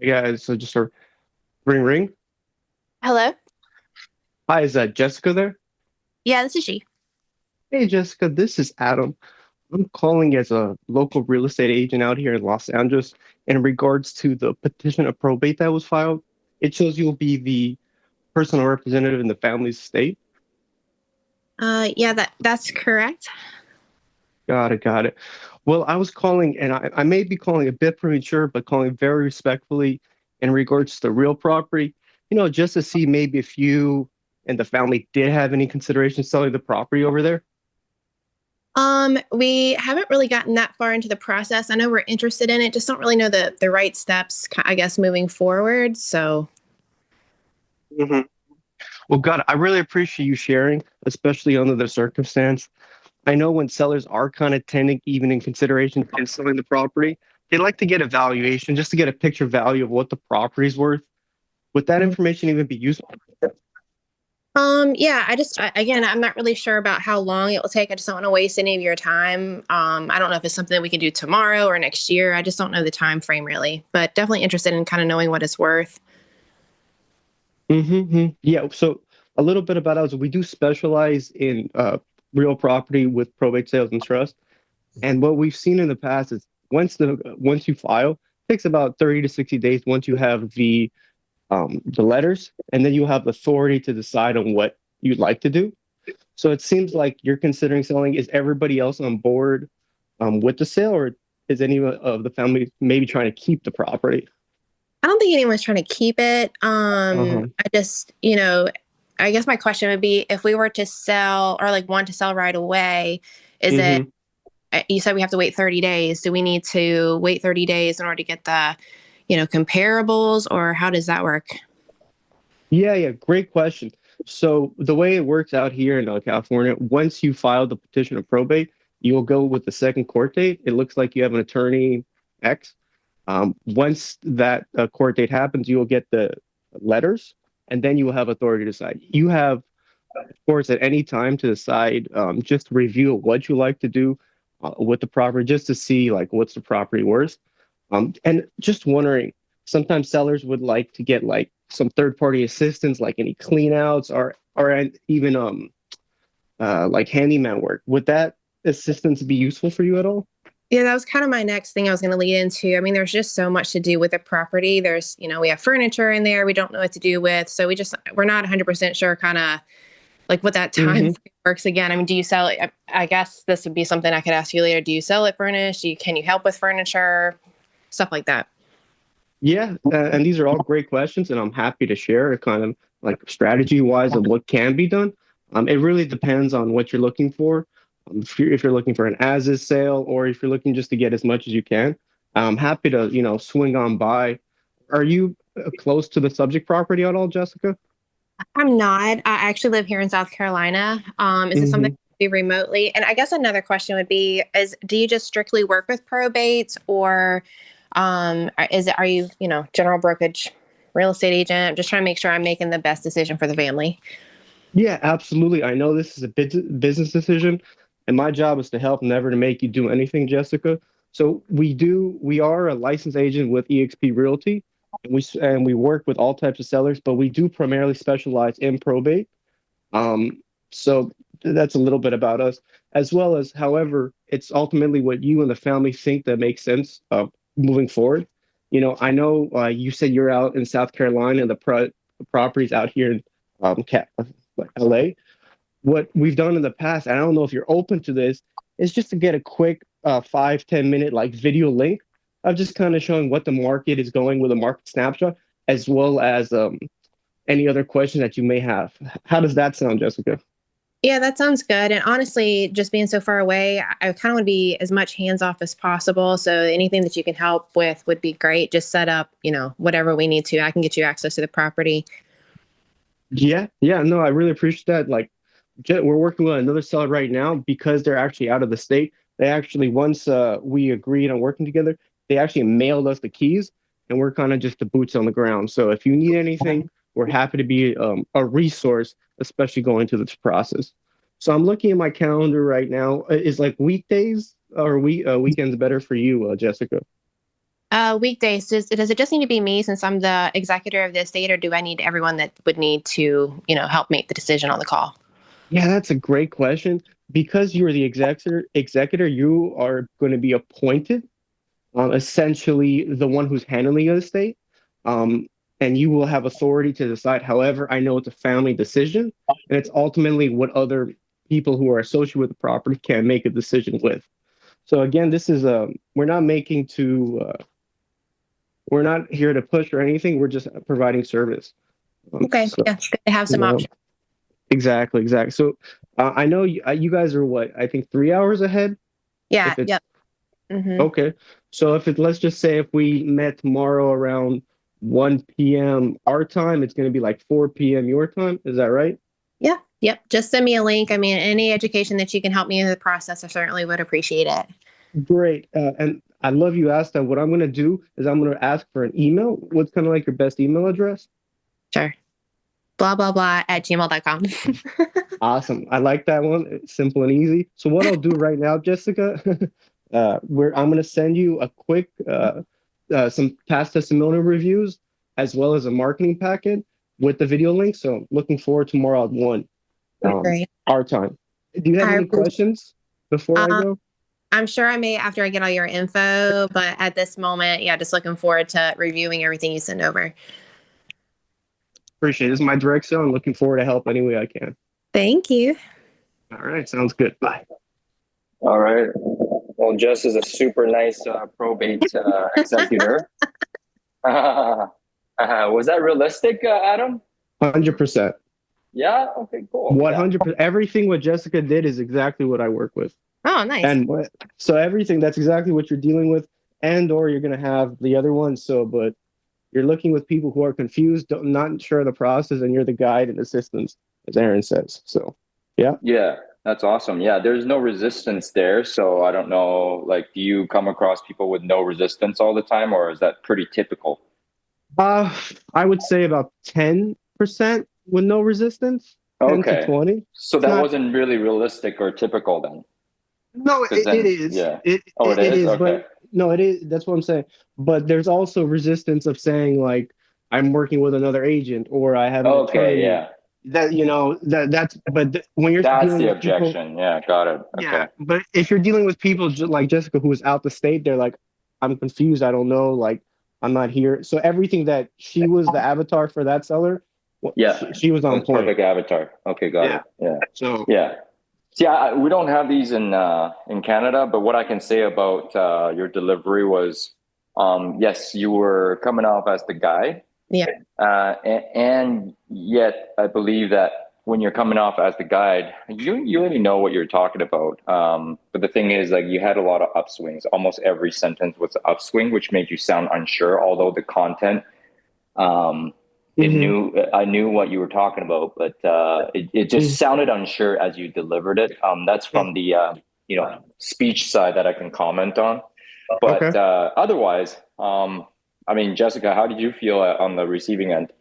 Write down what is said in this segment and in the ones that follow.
Yeah, so just a ring ring. Hello? Hi, is that Jessica there? Yeah, this is she. Hey Jessica, this is Adam. I'm calling as a local real estate agent out here in Los Angeles in regards to the petition of probate that was filed. It shows you'll be the personal representative in the family's estate. Yeah, that's correct. Got it, got it. Well, I was calling, and I may be calling a bit premature, but calling very respectfully in regards to the real property, just to see maybe if you and the family did have any consideration selling the property over there. We haven't really gotten that far into the process. I know we're interested in it, just don't really know the right steps, I guess, moving forward. So, Well, God, I really appreciate you sharing, especially under the circumstance. I know when sellers are kind of tending, even in consideration of selling the property, they like to get a valuation just to get a picture value of what the property is worth. Would that information even be useful? yeah, again, I'm not really sure about how long it will take. I just don't want to waste any of your time. I don't know if it's something that we can do tomorrow or next year. I just don't know the time frame really, but definitely interested in kind of knowing what it's worth. Yeah. So a little bit about us. We do specialize in real property with probate sales and trust. And what we've seen in the past is once you file, it takes about 30 to 60 days once you have the letters, and then you have authority to decide on what you'd like to do. So it seems like you're considering selling. Is everybody else on board with the sale, or is any of the family maybe trying to keep the property? I don't think anyone's trying to keep it. Uh-huh. I just, I guess my question would be if we were to sell or like want to sell right away, is it, hmm you said we have to wait 30 days. Do we need to wait 30 days in order to get the, comparables, or how does that work? Yeah, yeah, great question. So the way it works out here in California, once you file the petition of probate, you'll go with the second court date. It looks like you have an attorney X. Once that court date happens, you will get the letters, and then you will have authority to decide. You have, of course, at any time to decide, just review what you like to do with the property, just to see like what's the property worth. And just wondering, sometimes sellers would like to get like some third-party assistance, like any clean outs or even like handyman work. Would that assistance be useful for you at all? Yeah, that was kind of my next thing I was going to lead into. I mean, there's just so much to do with the property. There's, we have furniture in there we don't know what to do with. So we're not 100% sure kind of like what that time hmm frame works again. I mean, do you sell it? I guess this would be something I could ask you later. Do you sell it furnished? Can you help with furniture? Stuff like that. Yeah, and these are all great questions, and I'm happy to share a kind of like strategy wise of what can be done. It really depends on what you're looking for. If you're looking for an as-is sale, or if you're looking just to get as much as you can, I'm happy to swing on by. Are you close to the subject property at all, Jessica? I'm not. I actually live here in South Carolina. Is this something hmm you do remotely? And I guess another question would be: Is do you just strictly work with probates, or are you general brokerage, real estate agent? I'm just trying to make sure I'm making the best decision for the family. Yeah, absolutely. I know this is a business decision, and my job is to help, never to make you do anything, Jessica. So we are a licensed agent with eXp Realty, and we work with all types of sellers, but we do primarily specialize in probate. So that's a little bit about us, as well as, however, it's ultimately what you and the family think that makes sense moving forward. I know you said you're out in South Carolina, and the properties out here in LA. What we've done in the past, I don't know if you're open to this, is just to get a quick 5, 10 minute like video link of just kind of showing what the market is going with a market snapshot, as well as any other questions that you may have. How does that sound, Jessica? Yeah, that sounds good. And honestly, just being so far away, I kind of want to be as much hands off as possible. So anything that you can help with would be great. Just set up, whatever we need to. I can get you access to the property. Yeah, yeah, no, I really appreciate that. Like, we're working with another seller right now because they're actually out of the state. They actually, once we agreed on working together, they actually mailed us the keys, and we're kind of just the boots on the ground. So if you need anything, we're happy to be a resource, especially going through this process. So I'm looking at my calendar right now. Is like weekdays or weekends better for you, Jessica? Weekdays. Does it just need to be me since I'm the executor of the estate, or do I need everyone that would need to, help make the decision on the call? Yeah, that's a great question. Because you're the executor, you are going to be appointed, essentially the one who's handling the estate. Um, and you will have authority to decide. However, I know it's a family decision, and it's ultimately what other people who are associated with the property can make a decision with. So again, this is we're not making to we're not here to push or anything. We're just providing service. Okay, So yeah, it's good to have you some know, options. exactly, exactly. So I know you guys are what, I think 3 hours ahead. Yeah, If it's yep. Hmm. okay, so if it let's just say if we met tomorrow around 1 p.m. our time, it's going to be like 4 p.m. your time. Is that right? Yeah, yep. Just send me a link. I mean, any education that you can help me in the process, I certainly would appreciate it. Great. And I love you asked that. What I'm going to do is I'm going to ask for an email. What's kind of like your best email address? Sure. Blah, blah, blah at gmail.com. Awesome. I like that one. It's simple and easy. So what I'll do right now, Jessica, I'm going to send you a quick some past testimonial reviews as well as a marketing packet with the video link. So looking forward tomorrow at 1 Great. our time. Do you have I any appreciate questions before I um, go? I'm sure I may after I get all your info, but at this moment, yeah, just looking forward to reviewing everything you send over. Appreciate it. This is my direct sale. I'm looking forward to help any way I can. Thank you. All right. Sounds good. Bye. All right. Well, Jess is a super nice probate executor. Was that realistic, Adam? 100%. Yeah. Okay. Cool. Yeah. 100%. Everything what Jessica did is exactly what I work with. Oh, nice. And so everything that's exactly what you're dealing with, and or you're going to have the other one. So, but you're looking with people who are confused, not sure of the process, and you're the guide and assistance, as Aaron says. So, yeah. Yeah. That's awesome. Yeah. There's no resistance there. So I don't know, like, do you come across people with no resistance all the time, or is that pretty typical? Uh, I would say about 10% with no resistance, 10 to Okay. 20. So It's that not, wasn't really realistic or typical then. no, Because it then, is. yeah. It, Oh, it it is? is, Okay. but no, it is. That's what I'm saying. But there's also resistance of saying like I'm working with another agent or I have an Okay. attorney. Yeah. When you're That's dealing the with people, objection. Yeah. Got it. yeah. Okay. But if you're dealing with people like Jessica who is out the state, they're like, I'm confused. I don't know. Like I'm not here. So everything that she was the avatar for that seller, Yeah. she was on That's point. perfect avatar. Okay. Got Yeah. it. Yeah. So Yeah. See, we don't have these in Canada, but what I can say about your delivery was, yes, you were coming off as the guy, Yeah. and yet I believe that when you're coming off as the guide, you already know what you're talking about. But the thing is, like, you had a lot of upswings. Almost every sentence was an upswing, which made you sound unsure. Although the content, um, mhm, I knew what you were talking about, but it just mhm, sounded unsure as you delivered it. That's mhm. from the speech side that I can comment on. But Okay. otherwise, I mean, Jessica, how did you feel on the receiving end?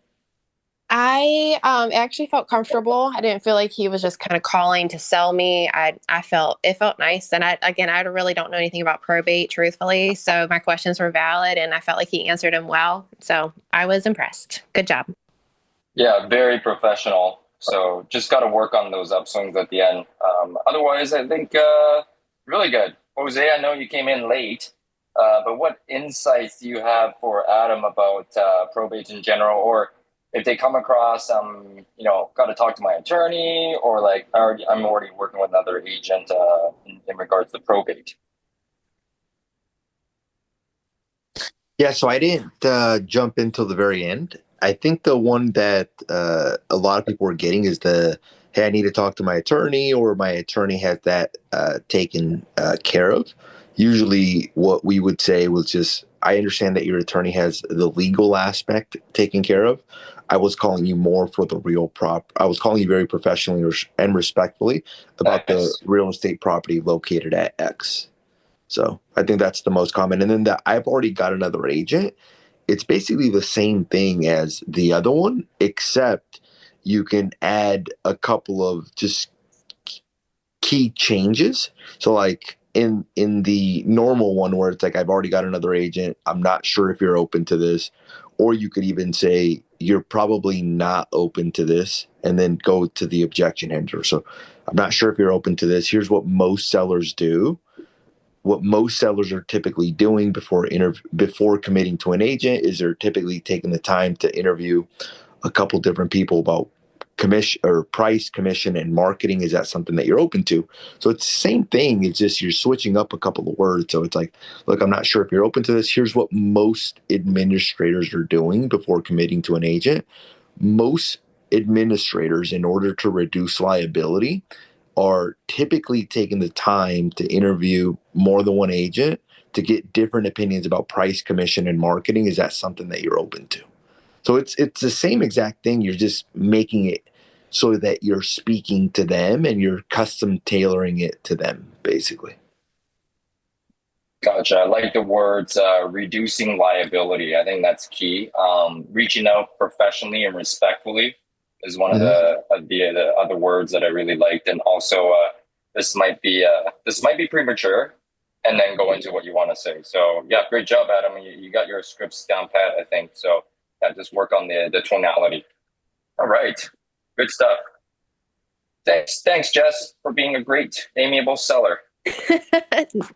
I actually felt comfortable. I didn't feel like he was just kind of calling to sell me. I felt it felt nice. And I really don't know anything about probate, truthfully. So my questions were valid and I felt like he answered them well. So I was impressed. Good job. Yeah, very professional. So just got to work on those upswings at the end. Otherwise, I think really good. Jose, I know you came in late, but what insights do you have for Adam about probate in general, or if they come across, got to talk to my attorney, or like I'm already working with another agent in regards to probate. Yeah, so I didn't jump in till the very end. I think the one that a lot of people are getting is hey, I need to talk to my attorney, or my attorney has that taken care of. Usually, what we would say was just, I understand that your attorney has the legal aspect taken care of. I was calling you more for the real I was calling you very professionally and respectfully about the Nice. real estate property located at X. So I think that's the most common. And then that I've already got another agent. It's basically the same thing as the other one, except you can add a couple of just key changes. So like in the normal one where it's like, I've already got another agent, I'm not sure if you're open to this, or you could even say you're probably not open to this and then go to the objection handler. So I'm not sure if you're open to this. Here's what most sellers do. What most sellers are typically doing before committing to an agent is they're typically taking the time to interview a couple different people about commission or price, commission, and marketing. Is that something that you're open to? So it's the same thing. It's just you're switching up a couple of words. So it's like, look, I'm not sure if you're open to this. Here's what most administrators are doing before committing to an agent. Most administrators, in order to reduce liability, are typically taking the time to interview more than one agent to get different opinions about price, commission, and marketing. Is that something that you're open to? So it's the same exact thing. You're just making it so that you're speaking to them and you're custom tailoring it to them, basically. Gotcha. I like the words reducing liability. I think that's key. Reaching out professionally and respectfully is one of the other words that I really liked. And also, this might be premature, and then go into what you want to say. So yeah, great job, Adam. You got your scripts down pat, I think. So yeah, just work on the tonality. All right, good stuff. Thanks, Jess, for being a great, amiable seller.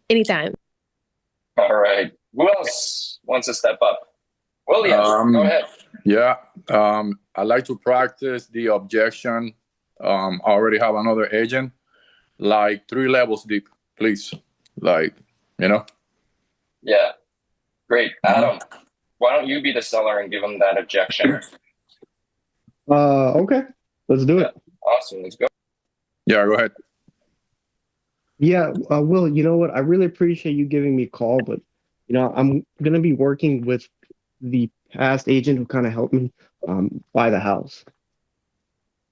Anytime. All right. Who else wants to step up? William, go ahead. Yeah. I like to practice the objection. I already have another agent, like 3 levels deep, please. Like, you know? Yeah. Great. Adam, why don't you be the seller and give him that objection? Okay. Let's do it. Awesome. Let's go. Yeah, go ahead. Yeah, Will, you know what? I really appreciate you giving me a call, but I'm gonna be working with the past agent who kind of helped me buy the house.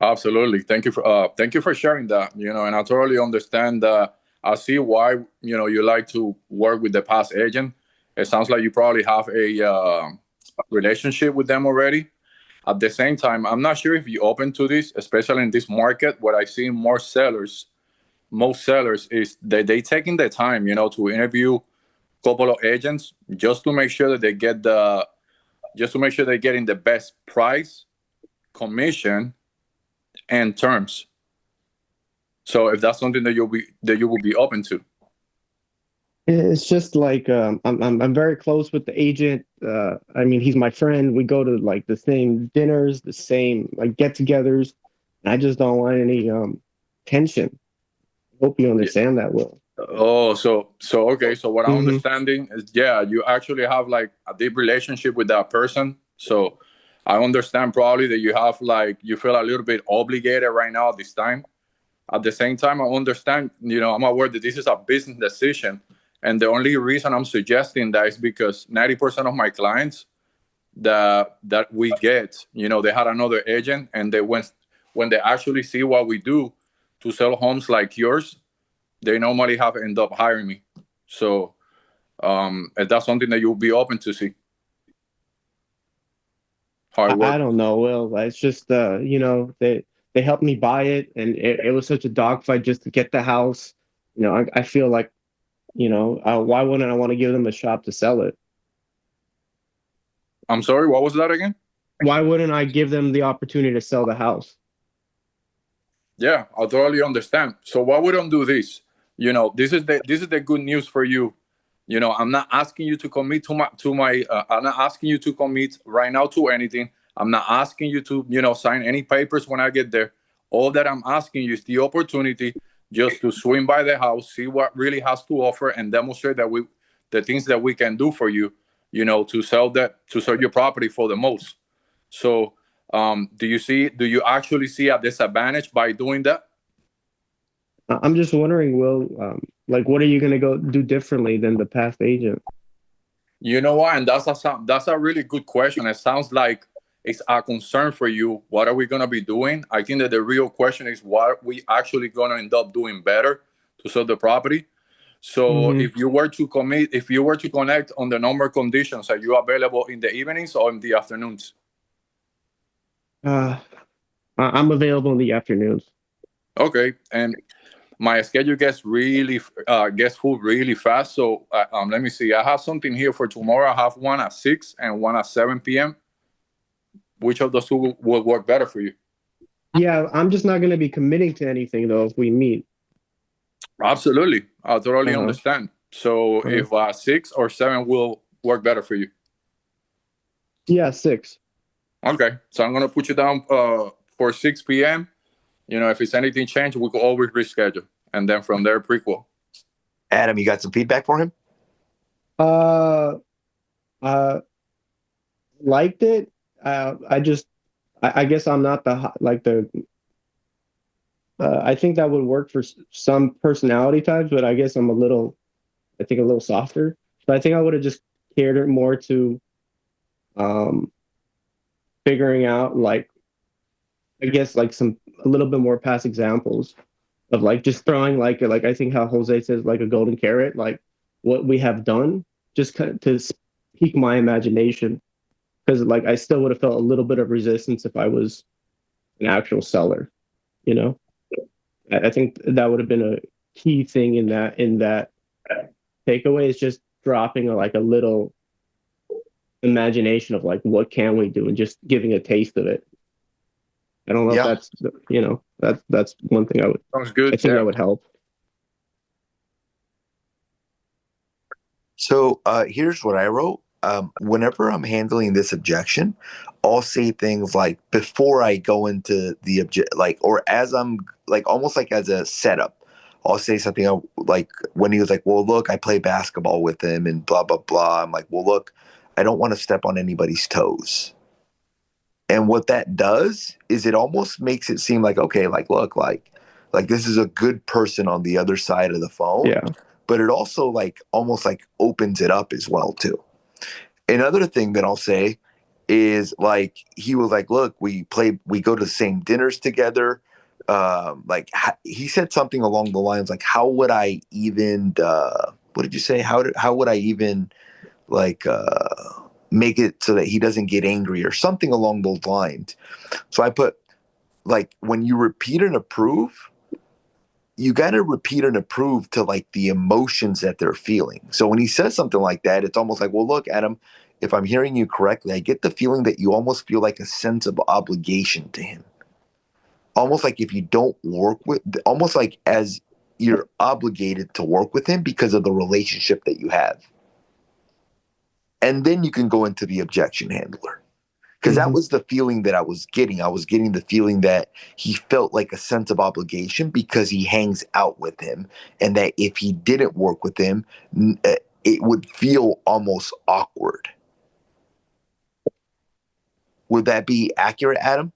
Absolutely. Thank you for sharing that. And I totally understand. I see why you like to work with the past agent. It sounds like you probably have a relationship with them already. At the same time, I'm not sure if you're open to this, especially in this market. What I see most sellers is that they taking the time, to interview a couple of agents just to make sure that they're getting the best price, commission, and terms. So if that's something that you will be open to. It's just like I'm very close with the agent. I mean, he's my friend. We go to like the same dinners, the same like get-togethers. And I just don't want any tension. Hope you understand that, Will. Oh, so okay. So what I'm understanding is, yeah, you actually have like a deep relationship with that person. So I understand probably that you feel a little bit obligated right now at this time. At the same time, I understand, I'm aware that this is a business decision. And the only reason I'm suggesting that is because 90% of my clients that we get, they had another agent, and when they actually see what we do to sell homes like yours, they normally have end up hiring me. So if that's something that you'll be open to see. I don't know, Will. It's just they helped me buy it, and it was such a dogfight just to get the house. I feel like, why wouldn't I want to give them a shot to sell it? I'm sorry, what was that again? Why wouldn't I give them the opportunity to sell the house? Yeah, I totally understand. So why we don't do this? This is the good news for you. I'm not asking you to commit I'm not asking you to commit right now to anything. I'm not asking you to, sign any papers when I get there. All that I'm asking you is the opportunity just to swing by the house, see what really has to offer, and demonstrate the things that we can do for you, to sell your property for the most. So do you actually see a disadvantage by doing that? I'm just wondering, Will, what are you going to go do differently than the past agent? You know what? And that's a really good question. It sounds like it's a concern for you. What are we going to be doing? I think that the real question is what we actually going to end up doing better to sell the property. So if you were to connect on the normal conditions, are you available in the evenings or in the afternoons? I'm available in the afternoons. Okay. And my schedule gets full really fast. So let me see. I have something here for tomorrow. I have one at 6 and one at 7 p.m. Which of those two will work better for you? Yeah, I'm just not going to be committing to anything though if we meet. Absolutely, I totally understand. So if 6 or 7 will work better for you? Yeah, 6. Okay, so I'm gonna put you down for 6 p.m. If it's anything changed, we can always reschedule, and then from there, prequel. Adam, you got some feedback for him? Liked it. I guess I'm not I think that would work for some personality types, but I guess I'm a little softer. But I think I would have just catered more to figuring out a little bit more past examples of just throwing I think how Jose says a golden carrot, what we have done, just kind of to pique my imagination, because I still would have felt a little bit of resistance if I was an actual seller. I think that would have been a key thing in that takeaway, is just dropping a little imagination of what can we do, and just giving a taste of it. I don't know if that's one thing Sounds good. I think that would help. So here's what I wrote. Whenever I'm handling this objection, I'll say things like before I go into the or as I'm almost as a setup. I'll say something like when he was like, well, look, I play basketball with him and blah, blah, blah. I'm like, well, look, I don't want to step on anybody's toes. And what that does is it almost makes it seem okay, look, this is a good person on the other side of the phone. Yeah. But it also almost opens it up as well too. Another thing that I'll say is he was like, look, we go to the same dinners together. He said something along the lines how would I even what did you say? How would I even make it so that he doesn't get angry or something along those lines. So I put when you repeat and approve, you got to repeat and approve to the emotions that they're feeling. So when he says something like that, it's almost well, look, Adam, if I'm hearing you correctly, I get the feeling that you almost feel a sense of obligation to him. Almost if you don't work with, almost as you're obligated to work with him because of the relationship that you have. And then you can go into the objection handler. Because that was the feeling that I was getting. I was getting the feeling that he felt a sense of obligation because he hangs out with him. And that if he didn't work with him, it would feel almost awkward. Would that be accurate, Adam?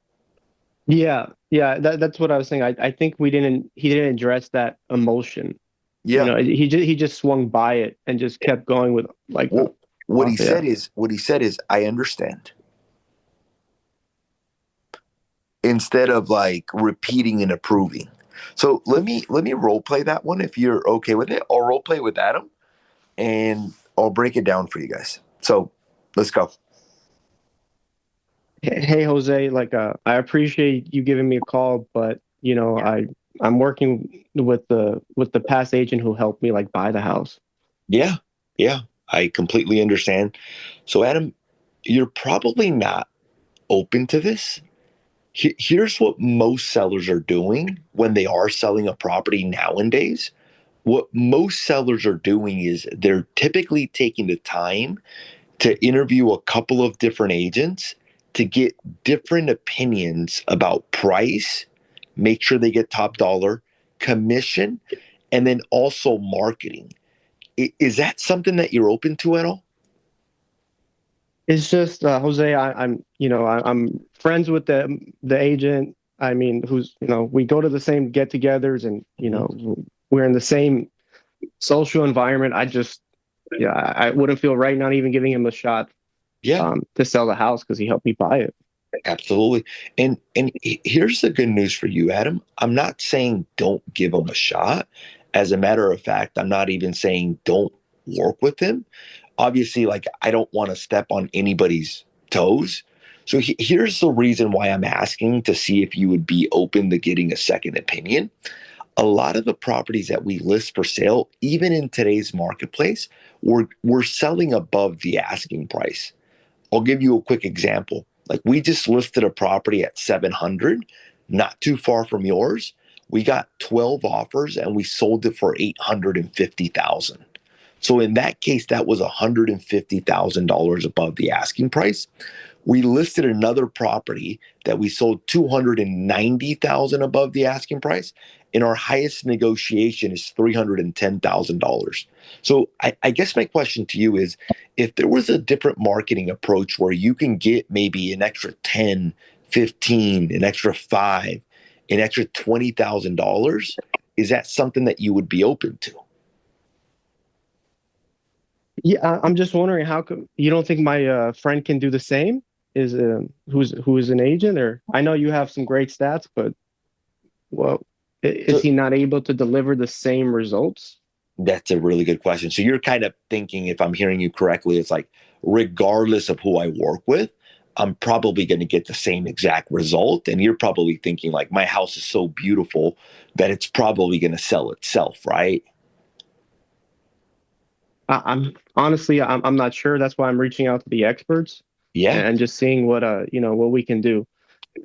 Yeah. That's what I was saying. I think he didn't address that emotion. Yeah. He just swung by it and just kept going with what he said is, I understand. Instead of repeating and approving. So let me role play that one if you're okay with it. I'll role play with Adam and I'll break it down for you guys. So let's go. Hey Jose, I appreciate you giving me a call, but I'm working with the past agent who helped me buy the house. Yeah, I completely understand. So Adam, you're probably not open to this. Here's what most sellers are doing when they are selling a property nowadays. What most sellers are doing is they're typically taking the time to interview a couple of different agents to get different opinions about price, make sure they get top dollar, commission, and then also marketing. Is that something that you're open to at all? It's just Jose. I'm friends with the agent. I mean, who's we go to the same get-togethers, and we're in the same social environment. I wouldn't feel right not even giving him a shot. Yeah. To sell the house because he helped me buy it. Absolutely. And here's the good news for you, Adam. I'm not saying don't give him a shot. As a matter of fact, I'm not even saying don't work with him. Obviously, I don't want to step on anybody's toes. So here's the reason why I'm asking to see if you would be open to getting a second opinion. A lot of the properties that we list for sale, even in today's marketplace, we're selling above the asking price. I'll give you a quick example. Like we just listed a property at 700, not too far from yours. We got 12 offers and we sold it for 850,000. So in that case, that was $150,000 above the asking price. We listed another property that we sold 290,000 above the asking price, and our highest negotiation is $310,000. So I guess my question to you is, if there was a different marketing approach where you can get maybe an extra 10, 15, an extra 5, an extra $20,000, is that something that you would be open to? Yeah, I'm just wondering how come you don't think my friend can do the same? Is who is an agent, or I know you have some great stats, but well, is So he not able to deliver the same results? that's a really good question. So you're kind of thinking, if I'm hearing you correctly, it's like regardless of who I work with, I'm probably going to get the same exact result. And you're probably thinking like my house is so beautiful that it's probably going to sell itself, right? I'm honestly, I'm not sure. That's why I'm reaching out to the experts Yeah. and just seeing what what we can do.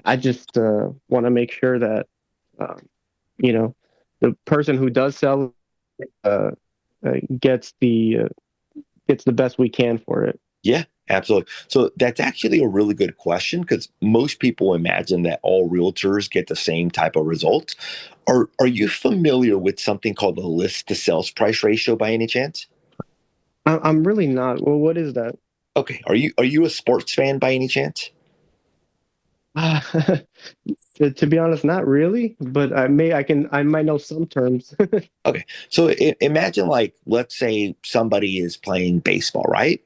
I just want to make sure that um, you know the person who does sell uh, gets the best we can for it. Yeah, absolutely. So that's actually a really good question because most people imagine that all realtors get the same type of results. Are you familiar with something called the list to sales price ratio by any chance? I'm really not. Well, what is that? Okay. Are you a sports fan by any chance? To be honest, not really, but I might know some terms. Okay. So imagine like let's say somebody is playing baseball, right?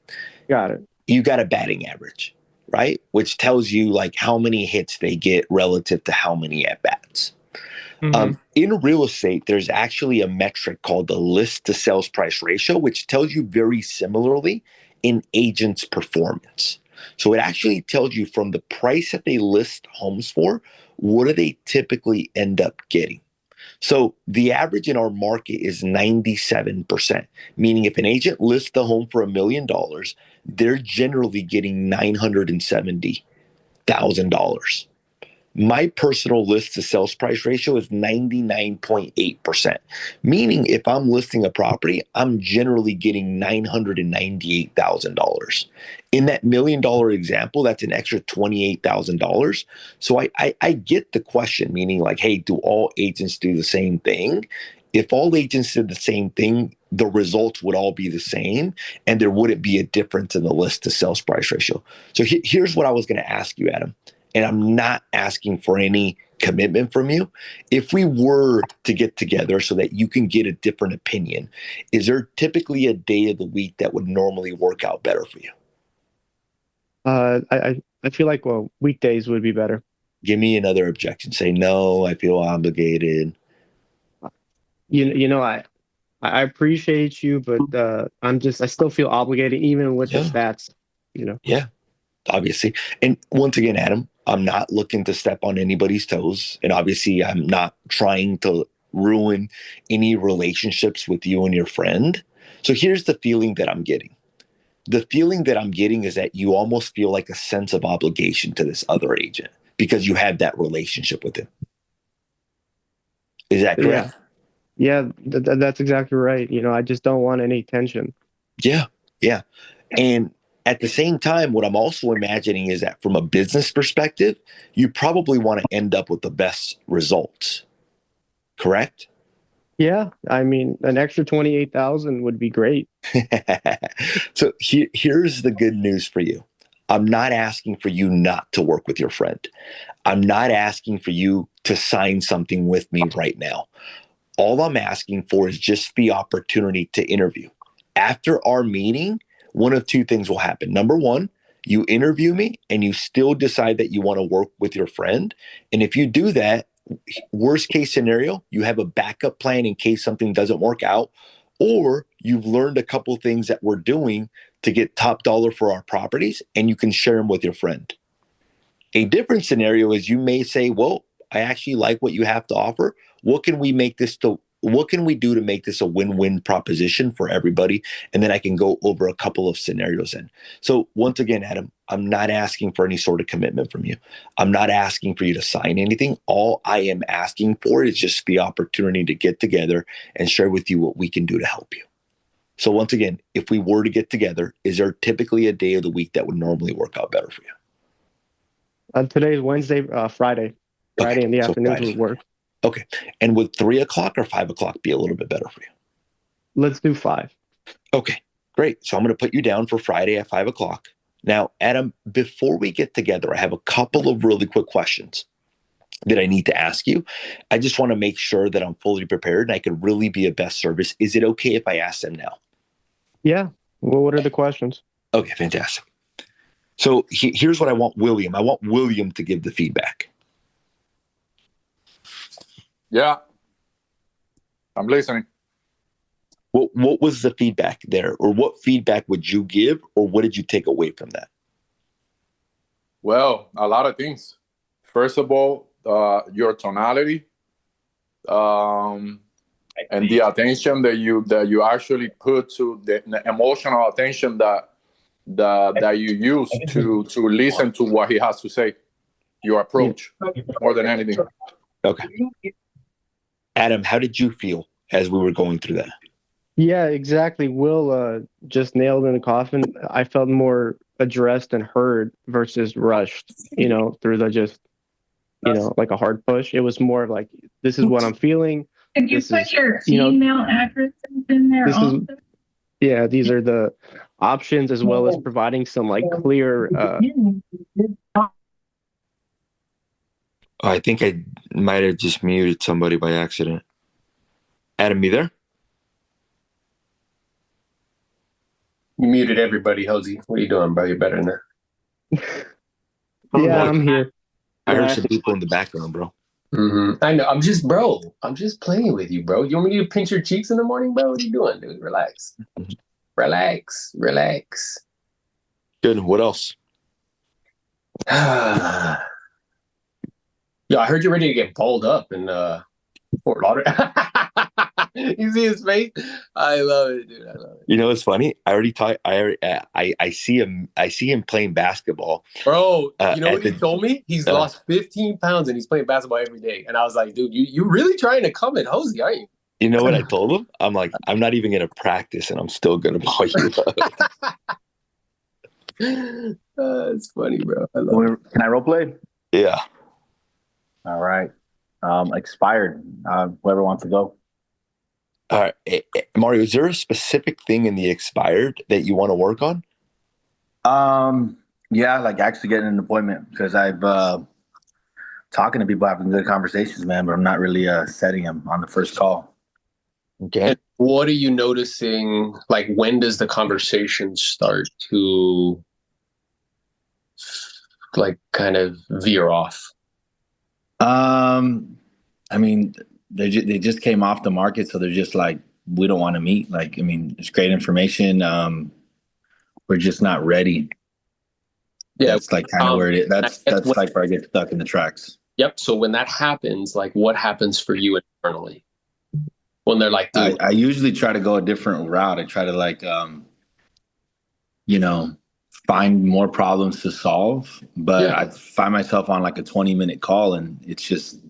Got it. You got a batting average, right? Which tells you like how many hits they get relative to how many at bats. Hmm. In real estate, there's actually a metric called the list to sales price ratio, which tells you very similarly in agents' performance. So it actually tells you from the price that they list homes for, what do they typically end up getting? So the average in our market is 97%, meaning if an agent lists the home for $1 million, they're generally getting $970,000. My personal list to sales price ratio is 99.8%, meaning if I'm listing a property, I'm generally getting $998,000. In that $1 million example, that's an extra $28,000. So I get the question, meaning like, hey, do all agents do the same thing? If all agents did the same thing, the results would all be the same and there wouldn't be a difference in the list to sales price ratio. So here's what I was going to ask you, Adam, and I'm not asking for any commitment from you. If we were to get together so that you can get a different opinion, is there typically a day of the week that would normally work out better for you? I feel like weekdays would be better. Give me another objection. Say, no, I feel obligated. You know, I appreciate you, but I still feel obligated even with the Yeah, stats. You know. yeah, obviously. And once again, Adam, I'm not looking to step on anybody's toes. And obviously, I'm not trying to ruin any relationships with you and your friend. So here's the feeling that I'm getting. The feeling that I'm getting is that you almost feel like a sense of obligation to this other agent because you had that relationship with him. Is that Yeah. correct? Yeah, that's exactly right. You know, I just don't want any tension. Yeah. Yeah. And at the same time, what I'm also imagining is that from a business perspective, you probably want to end up with the best results. Correct? Yeah, I mean, an extra 28,000 would be great. So here's the good news for you. I'm not asking for you not to work with your friend. I'm not asking for you to sign something with me right now. All I'm asking for is just the opportunity to interview. After our meeting, one of two things will happen. Number one, you interview me and you still decide that you want to work with your friend. And if you do that, worst case scenario, you have a backup plan in case something doesn't work out, or you've learned a couple things that we're doing to get top dollar for our properties and you can share them with your friend. A different scenario is you may say, well, I actually like what you have to offer. What can we do to make this a win-win proposition for everybody? And then I can go over a couple of scenarios in. So once again, Adam, I'm not asking for any sort of commitment from you. I'm not asking for you to sign anything. All I am asking for is just the opportunity to get together and share with you what we can do to help you. So once again, if we were to get together, is there typically a day of the week that would normally work out better for you? Today's Wednesday, Friday. Friday in the afternoons would work. Okay. And would 3 o'clock or 5 o'clock be a little bit better for you? Let's do 5. Okay, great. So I'm going to put you down for Friday at 5 o'clock. Now, Adam, before we get together, I have a couple of really quick questions that I need to ask you. I just want to make sure that I'm fully prepared and I can really be of best service. Is it okay if I ask them now? Yeah. Well, what are the questions? Okay, fantastic. So here's what I want William. I want William to give the feedback. Yeah, I'm listening. What was the feedback there? Or what feedback would you give? Or what did you take away from that? Well, a lot of things. First of all, your tonality, and the attention that you actually put to the emotional attention that you use to listen to what he has to say. Your approach more than anything. Okay. Adam, how did you feel as we were going through that? Yeah, exactly. Will just nailed in the coffin. I felt more addressed and heard versus rushed, through the just, like a hard push. It was more of like, this is what I'm feeling. Can you put your email addresses in there also? These are the options, as well as providing some like clear. I think I might have just muted somebody by accident. Adam, you there? You muted everybody, Hosey. What are you doing, bro? You're better than that. Yeah, I'm here. I heard some people in the background, bro. Mm-hmm. I know. I'm just playing with you, bro. You want me to pinch your cheeks in the morning, bro? What are you doing, dude? Relax. Relax. Good. What else? Yo, I heard you're ready to get balled up in Fort Lauderdale. You see his face? I love it, dude. I love it. You know what's funny? I see him playing basketball. Bro, you know what he told me? He's lost 15 pounds and he's playing basketball every day. And I was like, dude, you really trying to come at Hosey, aren't you? You know what I told him? I'm like, I'm not even going to practice and I'm still going to ball you up. It's funny, bro. I love it. Can I role play? Yeah. All right. Expired. Whoever wants to go. All right. Mario, is there a specific thing in the expired that you want to work on? Yeah, like actually getting an appointment, because I've talking to people, having good conversations, man, but I'm not really setting them on the first call. Okay. And what are you noticing? Like, when does the conversation start to like kind of veer off? I mean, they just came off the market, so they're just like, we don't want to meet. Like, I mean, it's great information. We're just not ready. Yeah, that's like kind of where it is. That's like where I get stuck in the tracks. Yep. So when that happens, like, what happens for you internally? When they're like, dude, I usually try to go a different route. I try to like, find more problems to solve, but I find myself on like a 20-minute call, and it's just,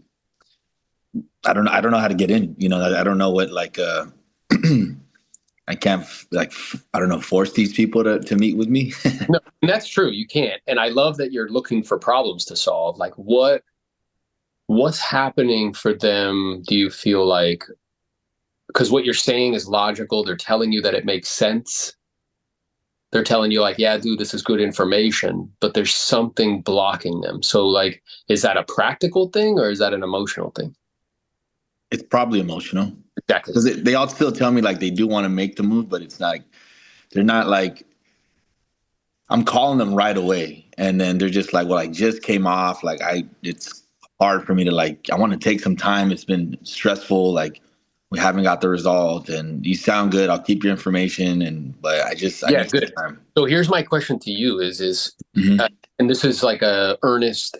I don't know how to get in. I don't know what like I can't like, I don't know, force these people to meet with me. No, and that's true. You can't. And I love that you're looking for problems to solve. Like, what's happening for them? Do you feel like, because what you're saying is logical, they're telling you that it makes sense. They're telling you like, yeah, dude, this is good information, but there's something blocking them. So like, is that a practical thing or is that an emotional thing? It's probably emotional. Exactly. Because they all still tell me like they do want to make the move, but it's not, they're not like, I'm calling them right away. And then they're just like, well, I just came off. Like it's hard for me to like, I want to take some time. It's been stressful. Like, we haven't got the result, and you sound good. I'll keep your information, but I need good. Time. So here's my question to you: is and this is like a earnest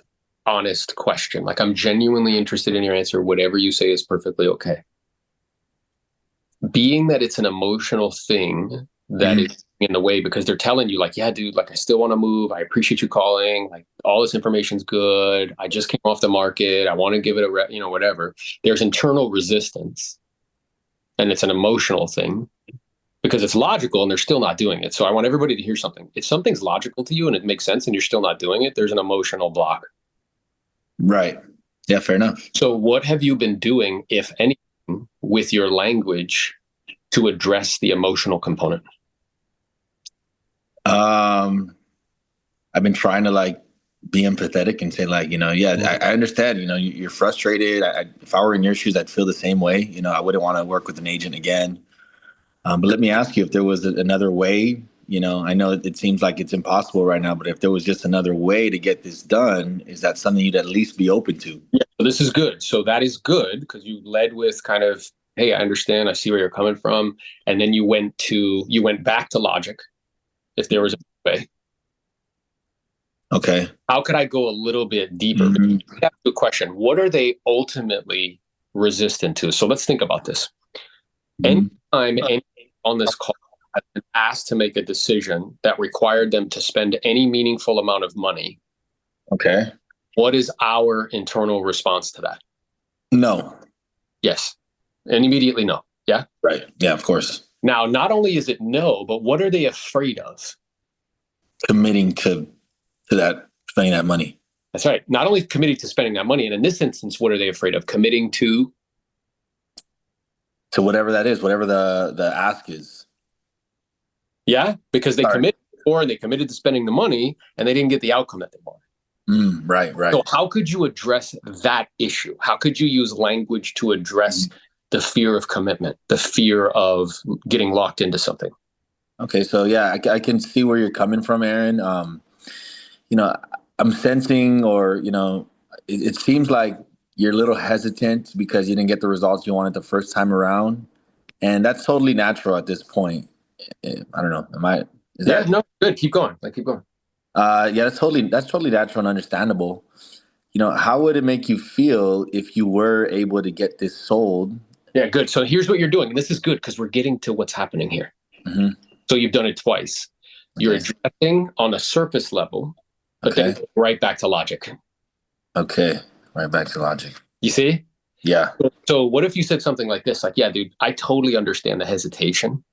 honest question. Like, I'm genuinely interested in your answer. Whatever you say is perfectly okay. Being that it's an emotional thing that is in the way, because they're telling you like, yeah, dude, like I still want to move. I appreciate you calling. Like all this information's good. I just came off the market. I want to give it a, whatever. There's internal resistance, and it's an emotional thing because it's logical and they're still not doing it. So I want everybody to hear something. If something's logical to you and it makes sense and you're still not doing it, there's an emotional block. Right. Yeah, fair enough. So what have you been doing, if anything, with your language to address the emotional component? I've been trying to like be empathetic and say like, I understand, you're frustrated. If I were in your shoes, I'd feel the same way. I wouldn't want to work with an agent again. But let me ask you, if there was another way, I know it seems like it's impossible right now, but if there was just another way to get this done, is that something you'd at least be open to? Yeah, so this is good. So that is good because you led with kind of, hey, I understand. I see where you're coming from. And then you went back to logic. If there was a way. Okay. How could I go a little bit deeper? That's a good question. What are they ultimately resistant to? So let's think about this. Anytime anyone on this call has been asked to make a decision that required them to spend any meaningful amount of money. Okay. What is our internal response to that? No. Yes. And immediately no. Yeah. Right. Yeah, of course. Now, not only is it no, but what are they afraid of? Committing to that, spending that money. That's right. Not only committing to spending that money, and in this instance, what are they afraid of? Committing to whatever that is, whatever the ask is. Yeah, because they committed before and they committed to spending the money and they didn't get the outcome that they wanted. Right. So how could you address that issue? How could you use language to address the fear of commitment, the fear of getting locked into something? Okay, so yeah, I can see where you're coming from, Aaron. I'm sensing, or it seems like you're a little hesitant because you didn't get the results you wanted the first time around, and that's totally natural at this point. I don't know. No, good. Keep going. Keep going. Yeah, that's totally natural and understandable. How would it make you feel if you were able to get this sold? Yeah, good. So here's what you're doing. And this is good because we're getting to what's happening here. So you've done it twice. You're addressing on a surface level, but then right back to logic. Okay. Right back to logic. You see? Yeah. So what if you said something like this? Like, yeah, dude, I totally understand the hesitation.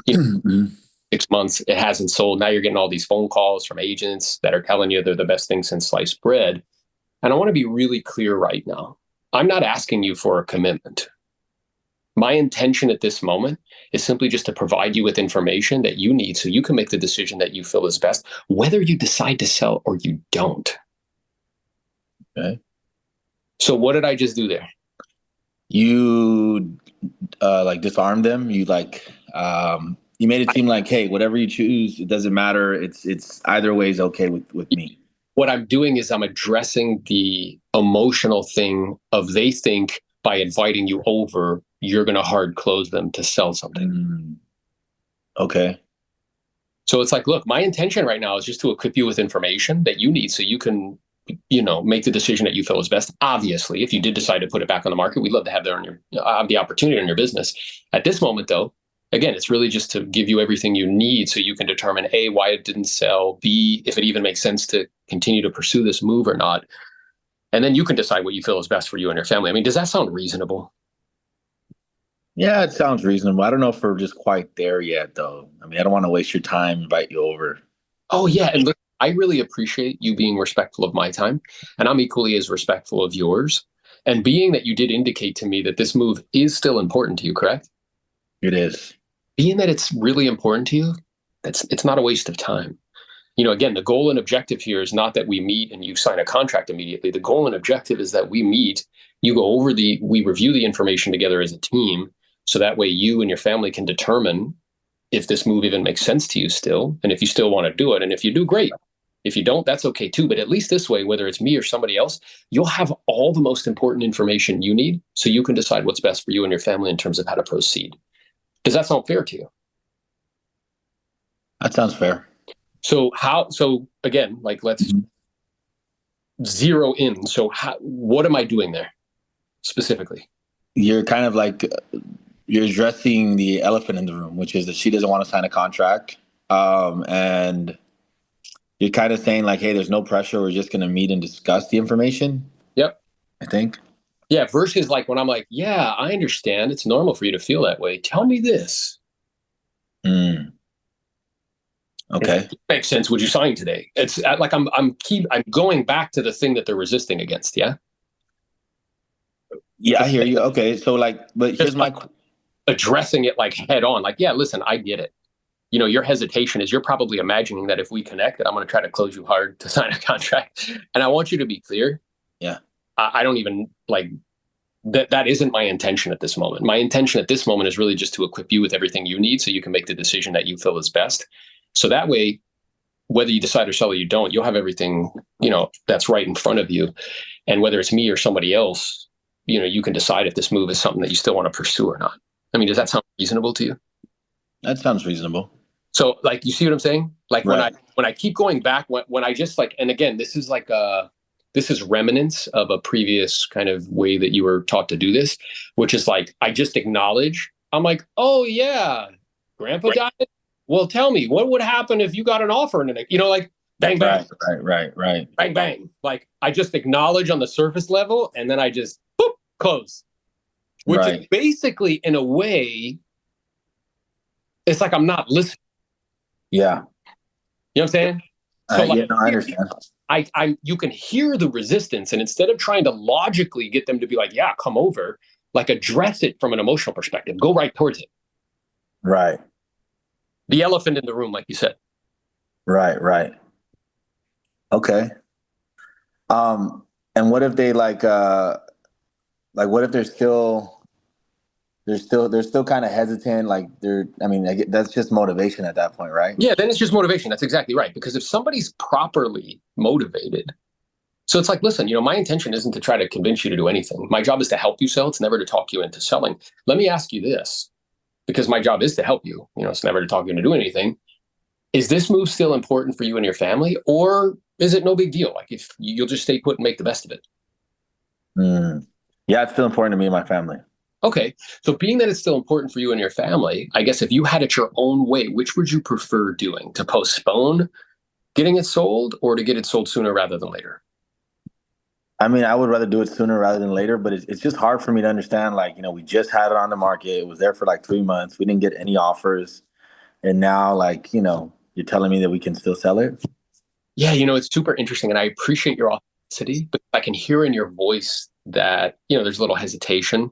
6 months, it hasn't sold. Now you're getting all these phone calls from agents that are telling you they're the best thing since sliced bread. And I want to be really clear right now. I'm not asking you for a commitment. My intention at this moment is simply just to provide you with information that you need so you can make the decision that you feel is best, whether you decide to sell or you don't. Okay. So what did I just do there? You disarmed them. You you made it seem like, hey, whatever you choose, it doesn't matter. It's either way is okay with me. What I'm doing is I'm addressing the emotional thing of they think by inviting you over, you're going to hard close them to sell something. Okay. So it's like, look, my intention right now is just to equip you with information that you need so you can, make the decision that you feel is best. Obviously, if you did decide to put it back on the market, we'd love to have that on the opportunity in your business. At this moment, though, again, it's really just to give you everything you need so you can determine A, why it didn't sell, B, if it even makes sense to continue to pursue this move or not. And then you can decide what you feel is best for you and your family. I mean, does that sound reasonable? Yeah, it sounds reasonable. I don't know if we're just quite there yet, though. I mean, I don't want to waste your time, invite you over. Oh, yeah. And look, I really appreciate you being respectful of my time, and I'm equally as respectful of yours. And being that you did indicate to me that this move is still important to you, correct? It is. Being that it's really important to you, it's not a waste of time. Again, the goal and objective here is not that we meet and you sign a contract immediately. The goal and objective is that we meet, you go over we review the information together as a team. So that way you and your family can determine if this move even makes sense to you still. And if you still want to do it. And if you do, great. If you don't, that's okay too. But at least this way, whether it's me or somebody else, you'll have all the most important information you need so you can decide what's best for you and your family in terms of how to proceed. Does that sound fair to you? That sounds fair. So again, let's zero in. So what am I doing there specifically? You're kind of like, you're addressing the elephant in the room, which is that she doesn't want to sign a contract. And you're kind of saying like, hey, there's no pressure. We're just going to meet and discuss the information. Yep. I think. Yeah. Versus like when I'm like, yeah, I understand. It's normal for you to feel that way. Tell me this. Okay. Makes sense. Would you sign today? It's like I'm going back to the thing that they're resisting against. Yeah. Yeah, I hear you. Okay. So like, but here's my addressing it like head on. Like, yeah, listen, I get it. You know, your hesitation is you're probably imagining that if we connect, that I'm going to try to close you hard to sign a contract. And I want you to be clear. Yeah. I don't even like that isn't my intention at this moment. My intention at this moment is really just to equip you with everything you need so you can make the decision that you feel is best. So that way, whether you decide to sell or you don't, you'll have everything, you know, that's right in front of you. And whether it's me or somebody else, you know, you can decide if this move is something that you still want to pursue or not. I mean, does that sound reasonable to you? That sounds reasonable. So like, you see what I'm saying? Like right. when I keep going back, when I just like, and again, this is remnants of a previous kind of way that you were taught to do this, which is like, I just acknowledge, I'm like, oh yeah, grandpa died. Well, tell me, what would happen if you got an offer and you know, like bang, bang, right, bang, bang. Like I just acknowledge on the surface level and then I just boop, close, which is basically in a way, it's like, I'm not listening. Yeah. You know what I'm saying? So like, yeah, no, I understand. You can hear the resistance, and instead of trying to logically get them to be like, yeah, come over, like address it from an emotional perspective, go right towards it. Right. The elephant in the room, like you said. Right. Okay. And what if they like what if they're still kind of hesitant, like that's just motivation at that point, right? Yeah, then it's just motivation. That's exactly right. Because if somebody's properly motivated, so it's like, listen, you know, my intention isn't to try to convince you to do anything. My job is to help you sell. It's never to talk you into selling. Let me ask you this, because my job is to help you. You know, it's never to talk you into doing anything. Is this move still important for you and your family, or is it no big deal? Like if you'll just stay put and make the best of it? Yeah, it's still important to me and my family. Okay. So being that it's still important for you and your family, I guess if you had it your own way, which would you prefer doing? To postpone getting it sold or to get it sold sooner rather than later? I mean, I would rather do it sooner rather than later, but it's just hard for me to understand. Like, you know, we just had it on the market. It was there for like 3 months. We didn't get any offers. And now, like, you know, you're telling me that we can still sell it? Yeah, you know, it's super interesting. And I appreciate your authenticity, but I can hear in your voice that, you know, there's a little hesitation.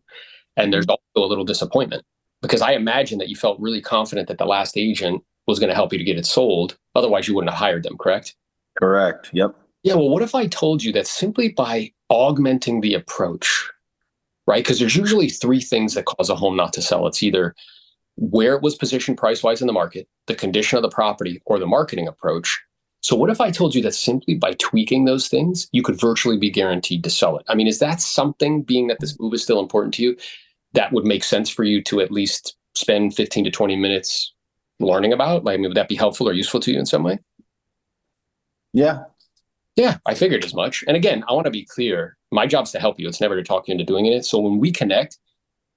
And there's also a little disappointment, because I imagine that you felt really confident that the last agent was going to help you to get it sold. Otherwise, you wouldn't have hired them, correct? Correct. Yep. Yeah. Well, what if I told you that simply by augmenting the approach, right? Because there's usually 3 things that cause a home not to sell. It's either where it was positioned price-wise in the market, the condition of the property, or the marketing approach. So what if I told you that simply by tweaking those things, you could virtually be guaranteed to sell it? I mean, is that something, being that this move is still important to you, that would make sense for you to at least spend 15 to 20 minutes learning about? Like, would that be helpful or useful to you in some way? Yeah. Yeah, I figured as much. And again, I want to be clear. My job's to help you. It's never to talk you into doing it. So when we connect,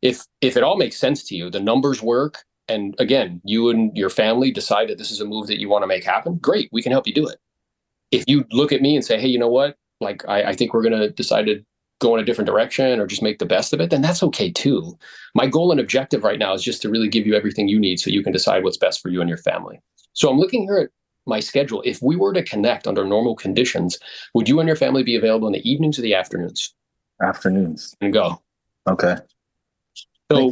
if it all makes sense to you, the numbers work, and again, you and your family decide that this is a move that you want to make happen, great, we can help you do it. If you look at me and say, hey, you know what? Like, I think we're going to decide to go in a different direction or just make the best of it, then that's okay too. My goal and objective right now is just to really give you everything you need so you can decide what's best for you and your family. So I'm looking here at my schedule. If we were to connect under normal conditions, would you and your family be available in the evenings or the afternoons? Afternoons. And go. Okay. So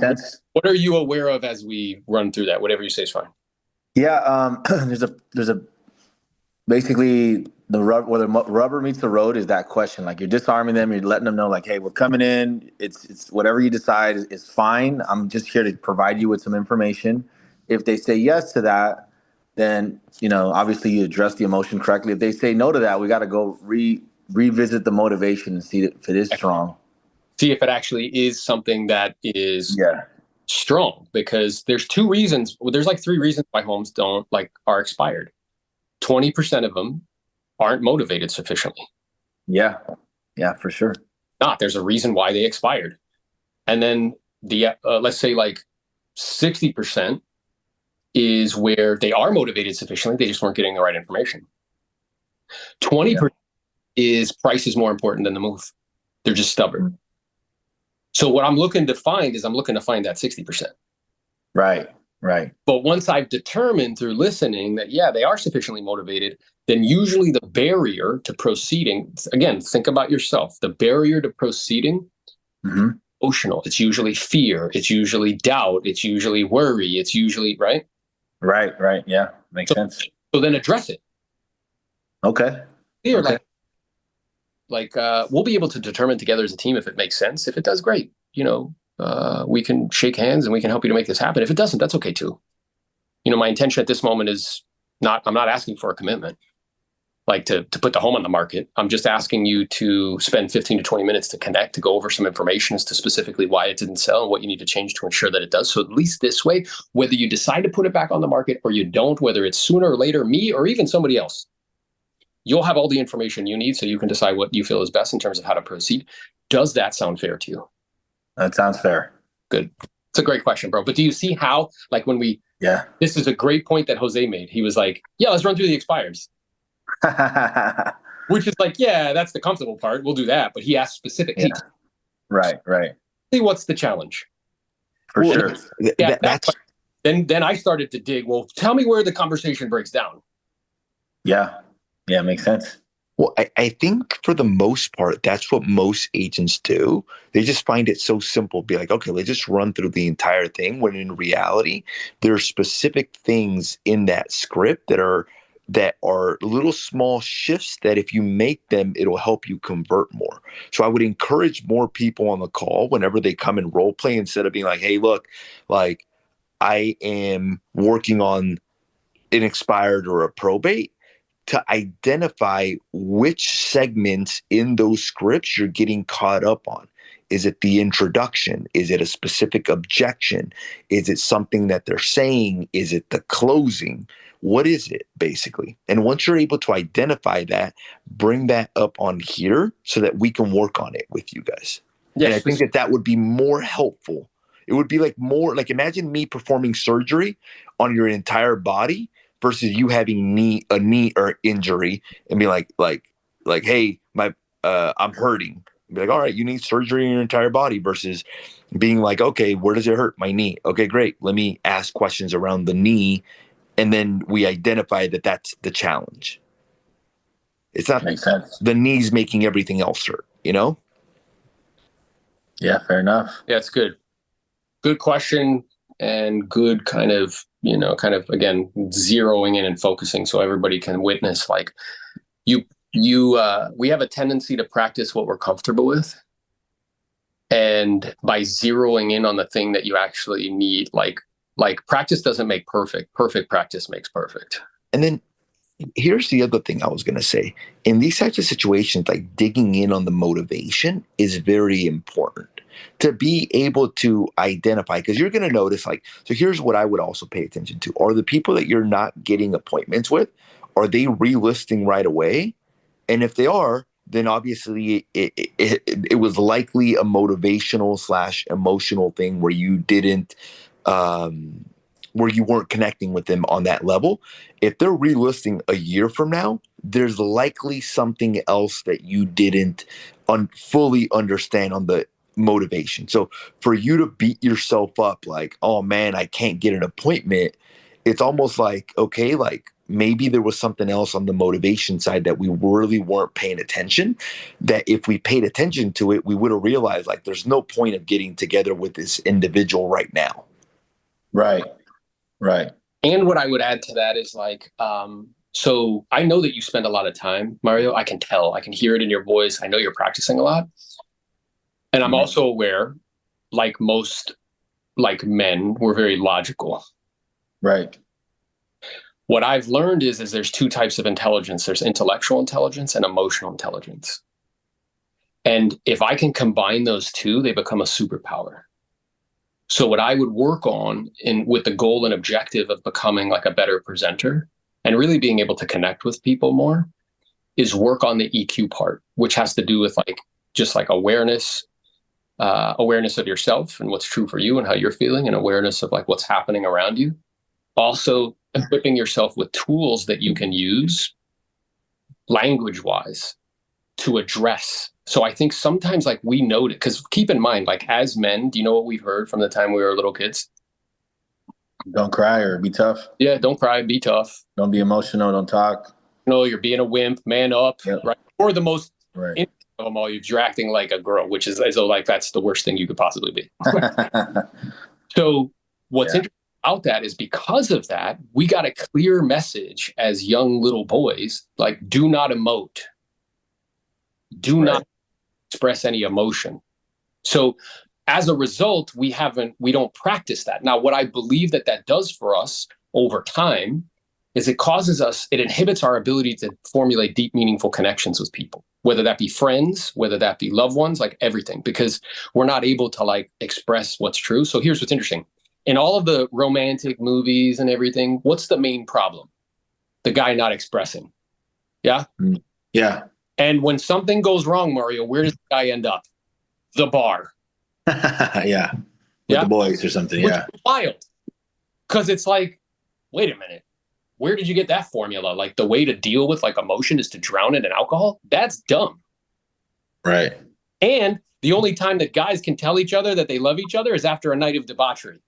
what are you aware of as we run through that? Whatever you say is fine. Yeah. There's a basically where the rubber meets the road is that question. Like, you're disarming them. You're letting them know, like, hey, we're coming in. It's whatever you decide is fine. I'm just here to provide you with some information. If they say yes to that, then, you know, obviously you address the emotion correctly. If they say no to that, we got to go revisit the motivation and see if it is strong. See if it actually is something that is strong, because there's 2 reasons. Well, there's like 3 reasons why homes are expired. 20% of them aren't motivated sufficiently. Yeah. Yeah, for sure. Not. There's a reason why they expired. And then the let's say like 60% is where they are motivated sufficiently, they just weren't getting the right information. 20% is price is more important than the move. They're just stubborn. So what I'm looking to find is I'm looking to find that 60%. Right. Right. But once I've determined through listening that, yeah, they are sufficiently motivated, then usually the barrier to proceeding, again, think about yourself. The barrier to proceeding, emotional. It's usually fear. It's usually doubt. It's usually worry. It's usually, right? Right. Right. Yeah. Makes sense. So then address it. Okay. Here, Okay. we'll be able to determine together as a team if it makes sense. If it does, great. We can shake hands and we can help you to make this happen. If it doesn't, that's okay too. My intention at this moment is I'm not asking for a commitment, like to put the home on the market. I'm just asking you to spend 15 to 20 minutes to connect, to go over some information as to specifically why it didn't sell and what you need to change to ensure that it does. So at least this way, whether you decide to put it back on the market or you don't, whether it's sooner or later, me or even somebody else, you'll have all the information you need so you can decide what you feel is best in terms of how to proceed. Does that sound fair to you? That sounds fair. Good. It's a great question, bro. But do you see how, like this is a great point that Jose made. He was like, yeah, let's run through the expires. Which is like, yeah, that's the comfortable part. We'll do that. But he asked specific. Yeah. Right. What's the challenge? For sure. Yeah, then I started to dig. Well, tell me where the conversation breaks down. Yeah. Yeah, makes sense. Well, I think for the most part, that's what most agents do. They just find it so simple, be like, okay, let's just run through the entire thing. When in reality, there are specific things in that script that are little small shifts that if you make them, it'll help you convert more. So I would encourage more people on the call whenever they come and role play, instead of being like, hey, look, like I am working on an expired or a probate, to identify which segments in those scripts you're getting caught up on. Is it the introduction? Is it a specific objection? Is it something that they're saying? Is it the closing? What is it, basically? And once you're able to identify that, bring that up on here so that we can work on it with you guys. Yes. And I think that would be more helpful. It would be more like imagine me performing surgery on your entire body versus you having a knee or injury and be like, hey, I'm hurting. Be like, all right, you need surgery in your entire body, versus being like, okay, where does it hurt? My knee. Okay, great. Let me ask questions around the knee, and then we identify that that's the challenge. It's not Makes sense. The knee's making everything else hurt, Yeah, fair enough. Yeah, it's good. Good question, and good kind of again, zeroing in and focusing so everybody can witness, like we have a tendency to practice what we're comfortable with. And by zeroing in on the thing that you actually need, like practice doesn't make perfect. Perfect practice makes perfect. And then here's the other thing I was going to say. In these types of situations, like digging in on the motivation is very important to be able to identify, because you're going to notice, so here's what I would also pay attention to. Are the people that you're not getting appointments with, are they relisting right away? And if they are, then obviously it was likely a motivational / emotional thing where you didn't, where you weren't connecting with them on that level. If they're relisting a year from now, there's likely something else that you didn't fully understand on the motivation. So for you to beat yourself up like, oh man, I can't get an appointment, it's almost like, okay, maybe there was something else on the motivation side that we really weren't paying attention, that if we paid attention to it, we would have realized there's no point of getting together with this individual right now. Right. And what I would add to that is so I know that you spend a lot of time, Mario. I can tell, I can hear it in your voice. I know you're practicing a lot. And I'm also aware, most men, we're very logical. Right. What I've learned is there's two types of intelligence. There's intellectual intelligence and emotional intelligence. And if I can combine those two, they become a superpower. So what I would work on with the goal and objective of becoming a better presenter and really being able to connect with people more is work on the EQ part, which has to do with like just like awareness, awareness of yourself and what's true for you and how you're feeling, and awareness of like what's happening around you. Also equipping yourself with tools that you can use language wise to address. So I think sometimes like we know it, because keep in mind, like as men, do you know what we've heard from the time we were little kids? Don't cry or be tough. Yeah, don't cry, be tough. Don't be emotional, don't talk. No, you're being a wimp, man up, right? Or the most right of them all, you're acting like a girl, which is as though like that's the worst thing you could possibly be. So what's interesting about that is because of that, we got a clear message as young little boys, like do not emote. Do not express any emotion. So as a result, we don't practice that. Now, what I believe that does for us over time is it inhibits our ability to formulate deep, meaningful connections with people, whether that be friends, whether that be loved ones, like everything, because we're not able to like express what's true. So here's what's interesting. In all of the romantic movies and everything, what's the main problem? The guy not expressing. Yeah? Yeah. And when something goes wrong, Mario, where does the guy end up? The bar. Yeah. With the boys or something. Which yeah. is wild. Because it's like, wait a minute. Where did you get that formula? Like the way to deal with like emotion is to drown it in alcohol? That's dumb. Right. And the only time that guys can tell each other that they love each other is after a night of debauchery.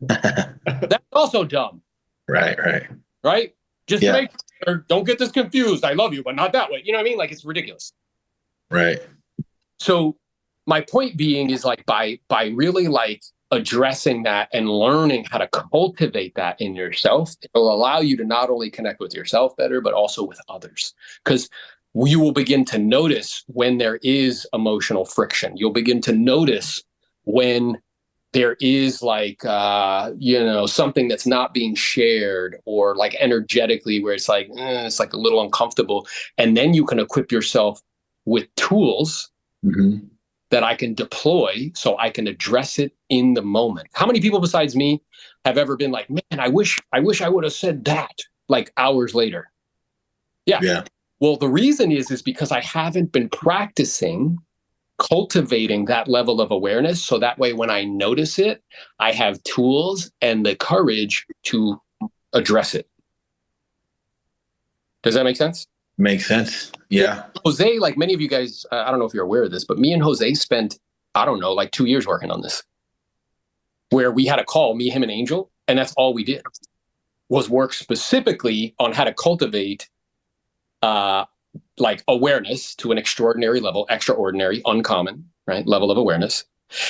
That's also dumb. Right. Just to make sure, don't get this confused. I love you, but not that way. You know what I mean? Like it's ridiculous. Right. So my point being is like by really like addressing that and learning how to cultivate that in yourself, it'll allow you to not only connect with yourself better, but also with others. Because you will begin to notice when there is emotional friction. You'll begin to notice when there is like, something that's not being shared or like energetically where it's like a little uncomfortable. And then you can equip yourself with tools that I can deploy so I can address it in the moment. How many people besides me have ever been like, man, I wish I would have said that like hours later? Yeah. Well, the reason is because I haven't been practicing cultivating that level of awareness. So that way, when I notice it, I have tools and the courage to address it. Does that make sense? Makes sense. Yeah. Jose, like many of you guys, I don't know if you're aware of this, but me and Jose spent, I don't know, like 2 years working on this, where we had a call, me, him, and Angel, and that's all we did was work specifically on how to cultivate like awareness to an extraordinary level, extraordinary, uncommon, right, level of awareness,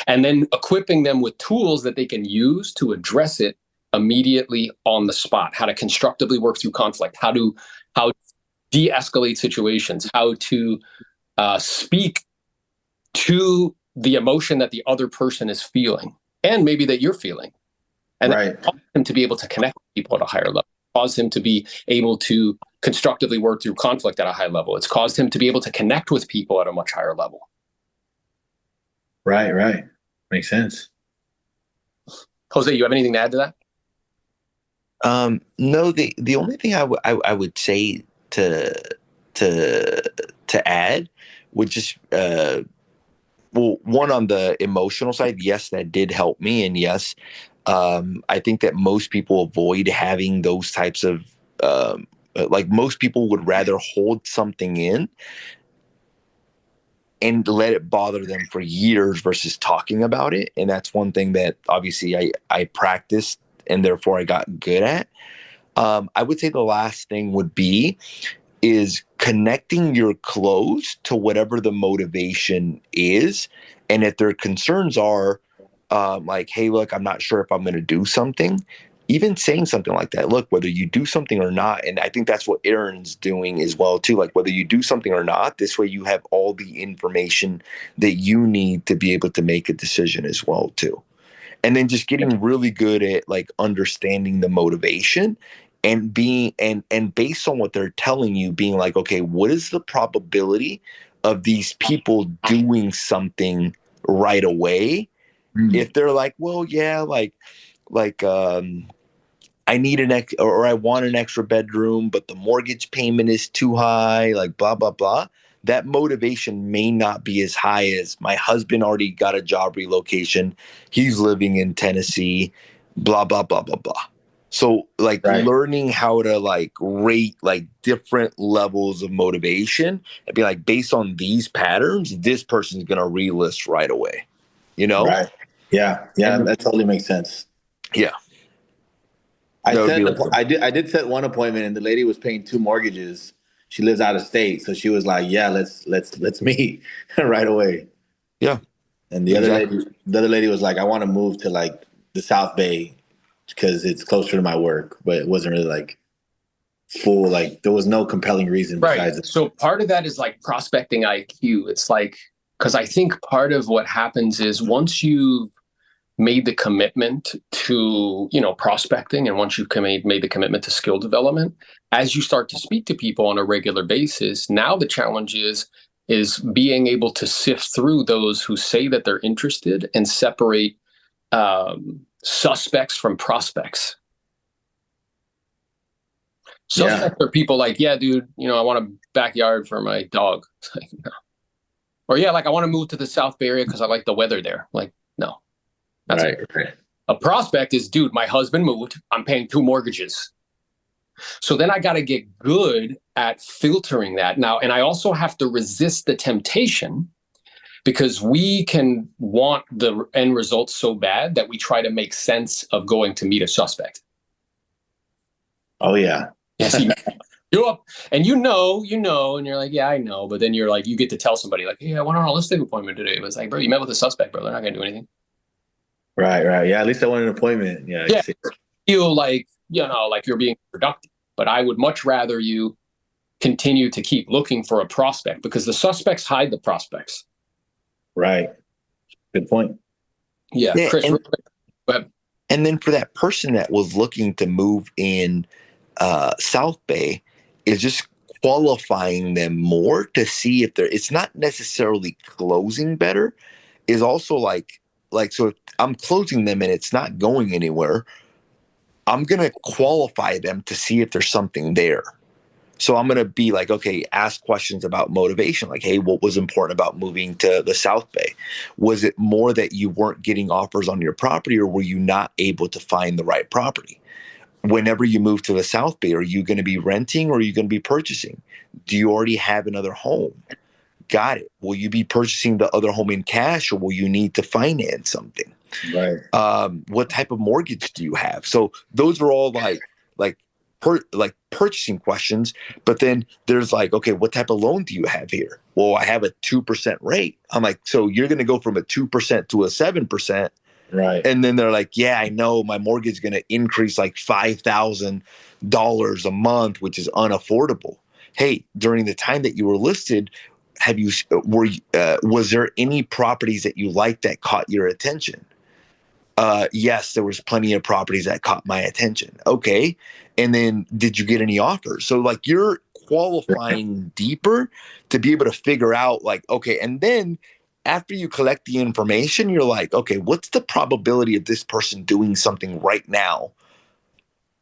and then equipping them with tools that they can use to address it immediately on the spot, how to constructively work through conflict, how de-escalate situations, how to speak to the emotion that the other person is feeling and maybe that you're feeling. And cause him to be able to connect with people at a higher level, cause him to be able to constructively work through conflict at a high level. It's caused him to be able to connect with people at a much higher level. Right. Makes sense. Jose, you have anything to add to that? No, the only thing I would say to add would just one on the emotional side, yes, that did help me, and yes, I think that most people avoid having those types of like most people would rather hold something in and let it bother them for years versus talking about it. And that's one thing that obviously I practiced and therefore I got good at. I would say the last thing would be is connecting your close to whatever the motivation is. And if their concerns are like, hey, look, I'm not sure if I'm going to do something, even saying something like that, look, whether you do something or not. And I think that's what Aaron's doing as well, too. Like whether you do something or not, this way you have all the information that you need to be able to make a decision as well, too. And then just getting really good at like understanding the motivation and being and based on what they're telling you, being like, okay, what is the probability of these people doing something right away? If they're like, well, yeah, like I need or I want an extra bedroom, but the mortgage payment is too high, like blah, blah, blah. That motivation may not be as high as my husband already got a job relocation. He's living in Tennessee, blah, blah, blah, blah, blah. So like learning how to like rate like different levels of motivation and be like, based on these patterns, this person's going to relist right away, you know? Right. Yeah. Yeah. That totally makes sense. Yeah. I did set one appointment and the lady was paying 2 mortgages. She lives out of state. So she was like, yeah, let's meet right away. Yeah. And the other lady was like, I want to move to like the South Bay because it's closer to my work, but it wasn't really like full, like there was no compelling reason besides it. So part of that is like prospecting IQ. It's like, because I think part of what happens is once you've made the commitment to, you know, prospecting, and once you've made the commitment to skill development, as you start to speak to people on a regular basis, now the challenge is being able to sift through those who say that they're interested and separate suspects from prospects. Suspects are people like, yeah, dude, you know, I want a backyard for my dog. It's like, no. Or yeah, like I want to move to the South Bay area because I like the weather there. Like, no. That's right. A prospect is, dude, my husband moved. I'm paying 2 mortgages. So then I got to get good at filtering that now. And I also have to resist the temptation, because we can want the end result so bad that we try to make sense of going to meet a suspect. Oh, yeah. Yes, you're up, and you know, and you're like, yeah, I know. But then you're like, you get to tell somebody like, hey, I went on a listing appointment today. It was like, bro, you met with a suspect, bro. They're not going to do anything. Right. Yeah, at least I went an appointment. Yeah. Feel like, you know, like you're being productive. But I would much rather you continue to keep looking for a prospect, because the suspects hide the prospects. Right. Good point. Yeah. Chris, go ahead. And then for that person that was looking to move in South Bay, is just qualifying them more to see if it's not necessarily closing better, is also like, so if I'm closing them and it's not going anywhere, I'm going to qualify them to see if there's something there. So I'm going to be like, okay, ask questions about motivation. Like, hey, what was important about moving to the South Bay? Was it more that you weren't getting offers on your property, or were you not able to find the right property? Whenever you move to the South Bay, are you going to be renting or are you going to be purchasing? Do you already have another home? Got it. Will you be purchasing the other home in cash, or will you need to finance something? Right. What type of mortgage do you have? So those are all like purchasing questions. But then there's like, okay, what type of loan do you have here? Well, I have a 2% rate. I'm like, so you're going to go from a 2% to a 7%. Right. And then they're like, yeah, I know my mortgage is going to increase like $5,000 a month, which is unaffordable. Hey, during the time that you were listed, was there any properties that you liked that caught your attention? Yes, there was plenty of properties that caught my attention. Okay. And then did you get any offers? So like you're qualifying deeper to be able to figure out like, okay. And then after you collect the information, you're like, okay, what's the probability of this person doing something right now,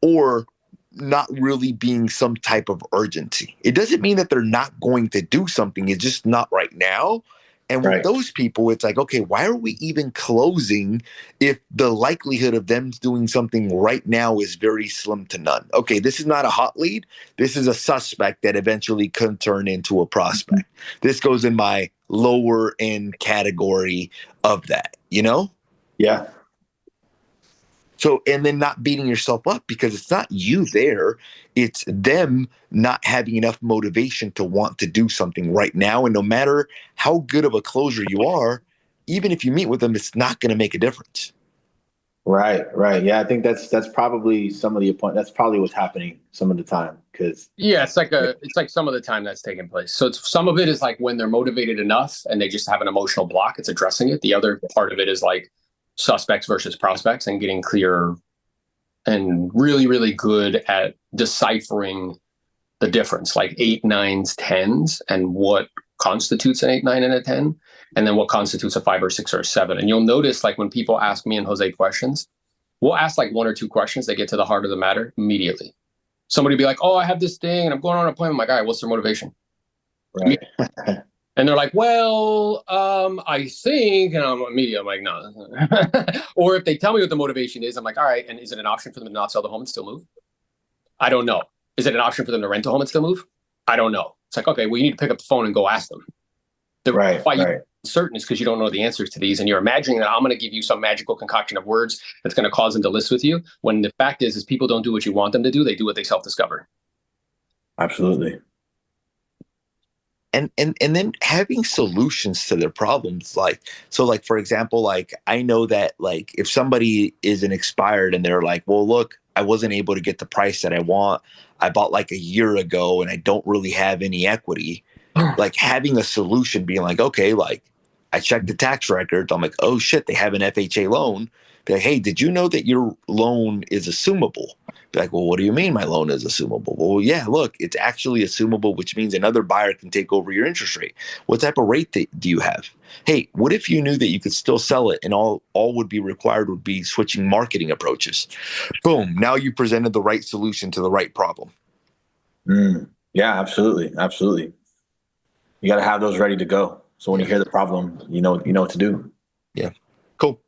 or not really being some type of urgency? It doesn't mean that they're not going to do something. It's just not right now. And with those people, it's like, okay, why are we even closing if the likelihood of them doing something right now is very slim to none? Okay, this is not a hot lead. This is a suspect that eventually could turn into a prospect. This goes in my lower end category of that, you know? Yeah. So, and then not beating yourself up, because it's not you there. It's them not having enough motivation to want to do something right now. And no matter how good of a closer you are, even if you meet with them, it's not going to make a difference. Right. Yeah, I think that's probably some of the point. That's probably what's happening some of the time. Because it's like some of the time that's taking place. So some of it is like when they're motivated enough and they just have an emotional block, it's addressing it. The other part of it is like suspects versus prospects, and getting clear and really, really good at deciphering the difference, like 8, 9s, 10s, and what constitutes an 8, 9, and a 10, and then what constitutes a 5 or 6 or a 7. And you'll notice, like when people ask me and Jose questions, We'll ask like 1 or 2 questions that get to the heart of the matter immediately. Somebody be like, oh, I have this thing and I'm going on an appointment. I'm like, all right, what's their motivation? Right. And they're like, well, I think, and I'm immediately, I'm like, no. Or if they tell me what the motivation is, I'm like, all right, and is it an option for them to not sell the home and still move? I don't know. Is it an option for them to rent a home and still move? I don't know. It's like, okay, well, you need to pick up the phone and go ask them. Why you're uncertain is because you don't know the answers to these, and you're imagining that I'm going to give you some magical concoction of words that's going to cause them to list with you, when the fact is people don't do what you want them to do. They do what they self-discover. Absolutely. And then having solutions to their problems, like for example, like I know that like if somebody isn't expired and they're like, well, look, I wasn't able to get the price that I want. I bought like a year ago and I don't really have any equity. Like having a solution, being like, okay, like I checked the tax records. I'm like, oh shit, they have an FHA loan. Be like, hey, did you know that your loan is assumable? Be like, well, what do you mean my loan is assumable? Well, yeah, look, it's actually assumable, which means another buyer can take over your interest rate. What type of rate do you have? Hey, what if you knew that you could still sell it and all would be required would be switching marketing approaches? Boom. Now you presented the right solution to the right problem. Yeah, absolutely. Absolutely. You got to have those ready to go. So when you hear the problem, you know what to do. Yeah. Cool.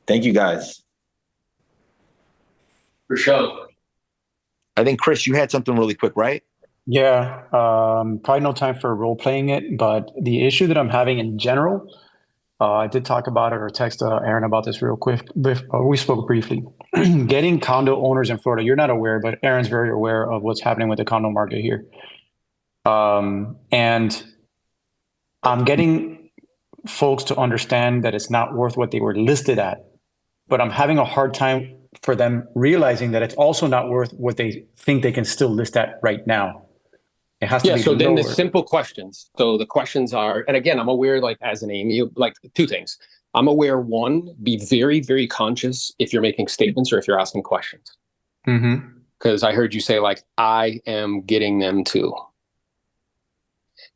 Thank you guys. For sure. I think, Chris, you had something really quick, right? Yeah. Probably no time for role playing it, but the issue that I'm having in general, I did talk about it or text Aaron about this real quick. We spoke briefly. Getting condo owners in Florida, you're not aware, but Aaron's very aware of what's happening with the condo market here. And I'm getting folks to understand that it's not worth what they were listed at, but I'm having a hard time for them realizing that it's also not worth what they think they can still list at right now. It has to be so then lower. the simple questions. So the questions are, and again, I'm aware, like as an aim, like 2 things. I'm aware, 1, be very, very conscious if you're making statements or if you're asking questions. Because I heard you say like, I am getting them to.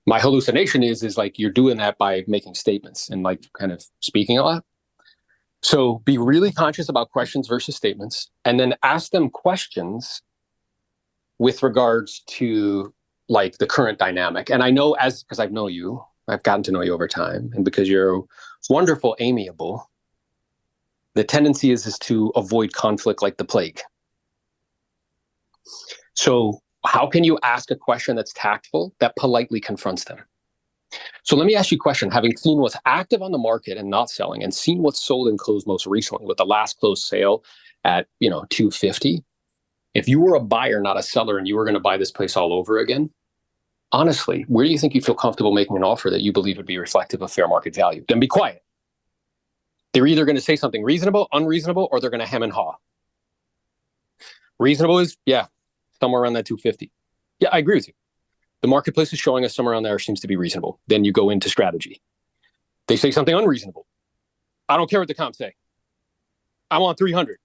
My hallucination is like you're doing that by making statements and like kind of speaking a lot. So be really conscious about questions versus statements, and then ask them questions with regards to like the current dynamic. And I know because I've gotten to know you over time, and because you're wonderful, amiable, the tendency is to avoid conflict like the plague. So how can you ask a question that's tactful, that politely confronts them? So let me ask you a question. Having seen what's active on the market and not selling, and seen what's sold and closed most recently with the last closed sale at $250, if you were a buyer, not a seller, and you were going to buy this place all over again, honestly, where do you think you feel comfortable making an offer that you believe would be reflective of fair market value? Then be quiet. They're either going to say something reasonable, unreasonable, or they're going to hem and haw. Reasonable is, yeah, somewhere around that 250. Yeah, I agree with you. The marketplace is showing us somewhere around there seems to be reasonable. Then you go into strategy. They say something unreasonable. I don't care what the comps say. I want 300.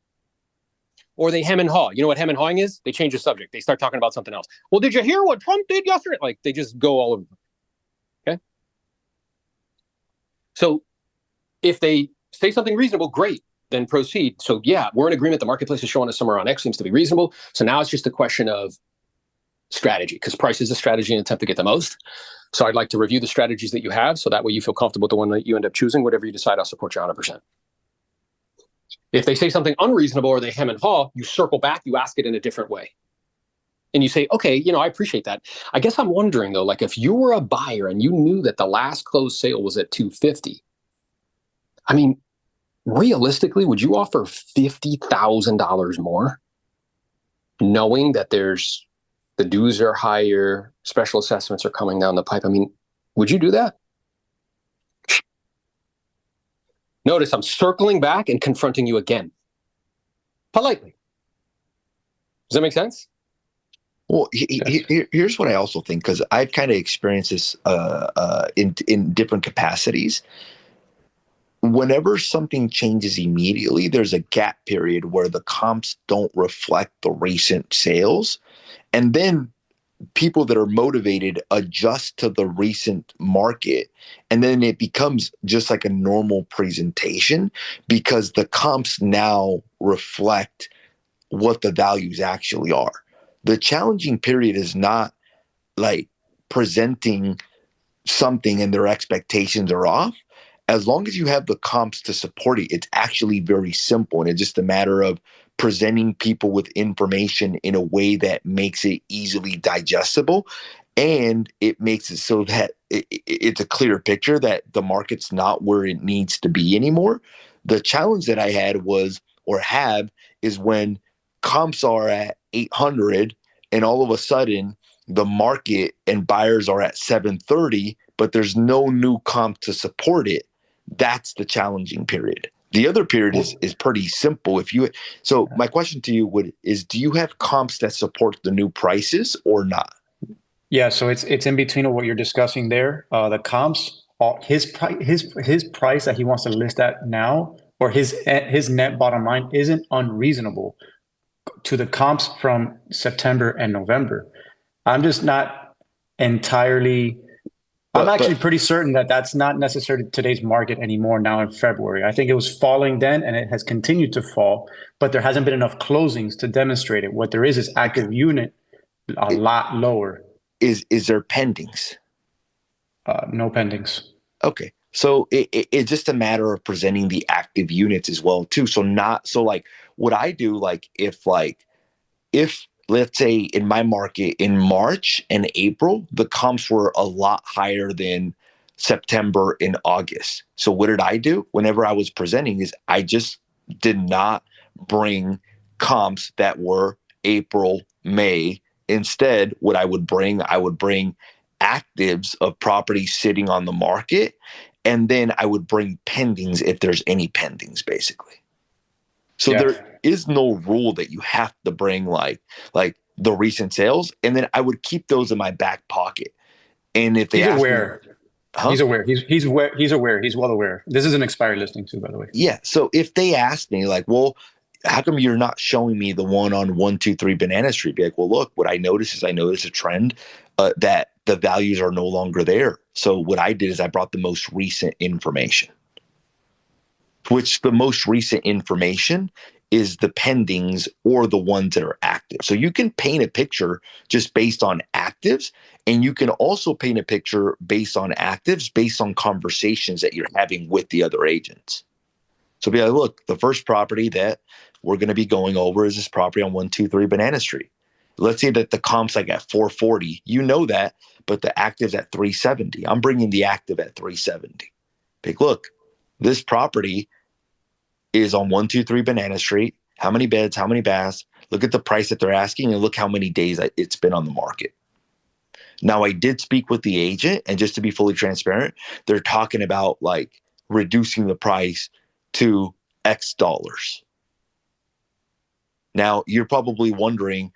Or they hem and haw. You know what hem and hawing is? They change the subject. They start talking about something else. Well, did you hear what Trump did yesterday? Like they just go all over. Okay. So if they say something reasonable, great, then proceed. So yeah, we're in agreement. The marketplace is showing us somewhere around X seems to be reasonable. So now it's just a question of strategy, because price is a strategy and attempt to get the most. So I'd like to review the strategies that you have, so that way you feel comfortable with the one that you end up choosing. Whatever you decide, I'll support you 100%. If they say something unreasonable or they hem and haw, you circle back, you ask it in a different way. And you say, okay, I appreciate that. I guess I'm wondering though, like if you were a buyer and you knew that the last closed sale was at 250, I mean, realistically, would you offer $50,000 more, knowing that the dues are higher, special assessments are coming down the pipe? I mean, would you do that? Notice I'm circling back and confronting you again. Politely. Does that make sense? Well, here's what I also think, because I've kind of experienced this in different capacities. Whenever something changes immediately, there's a gap period where the comps don't reflect the recent sales. And then people that are motivated adjust to the recent market, and then it becomes just like a normal presentation because the comps now reflect what the values actually are. The challenging period is not like presenting something and their expectations are off. As long as you have the comps to support it, it's actually very simple. And it's just a matter of presenting people with information in a way that makes it easily digestible. And it makes it so that it's a clear picture that the market's not where it needs to be anymore. The challenge that I had was, or have, is when comps are at 800 and all of a sudden the market and buyers are at 730, but there's no new comp to support it. That's the challenging period. The other period is pretty simple. So my question to you is, do you have comps that support the new prices or not? Yeah, so it's in between of what you're discussing there. The comps, his price that he wants to list at now, or his net bottom line isn't unreasonable to the comps from September and November. I'm just not entirely. I'm actually pretty certain that that's not necessarily today's market anymore now in February. I think it was falling then and it has continued to fall, but there hasn't been enough closings to demonstrate it. What there is active unit a lot lower. Is there pendings? No pendings. Okay. So it's just a matter of presenting the active units as well too. So like what I do, if let's say in my market in March and April, the comps were a lot higher than September and August. So what did I do? Whenever I was presenting is I just did not bring comps that were April, May. Instead, what I would bring actives of properties sitting on the market. And then I would bring pendings if there's any pendings, basically. So there is no rule that you have to bring like the recent sales, and then I would keep those in my back pocket. And if they He's aware. He's aware. He's aware. He's aware. He's well aware. This is an expired listing too, by the way. Yeah. So if they ask me like, well, how come you're not showing me the one on 123 Banana Street? Be like, well, look, what I noticed a trend that the values are no longer there. So what I did is I brought the most recent information. Which the most recent information is the pendings or the ones that are active. So you can paint a picture just based on actives, and you can also paint a picture based on actives, based on conversations that you're having with the other agents. So be like, look, the first property that we're going to be going over is this property on 123 Banana Street. Let's say that the comp's like at 440, you know that, but the active's at 370. I'm bringing the active at 370. Like, look, this property is on 123 Banana Street. How many beds, how many baths? Look at the price that they're asking and look how many days it's been on the market. Now, I did speak with the agent, and just to be fully transparent, they're talking about like reducing the price to X dollars. Now, you're probably wondering,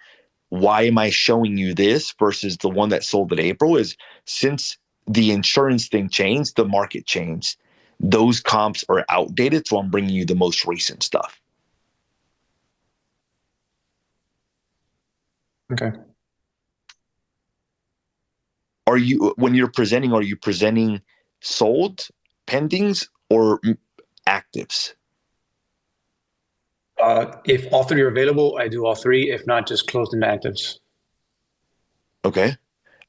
why am I showing you this versus the one that sold in April? Is since the insurance thing changed, the market changed. Those comps are outdated, so I'm bringing you the most recent stuff. Okay. When you're presenting, are you presenting sold, pendings, or actives? If all three are available, I do all three. If not, just closed into actives. Okay.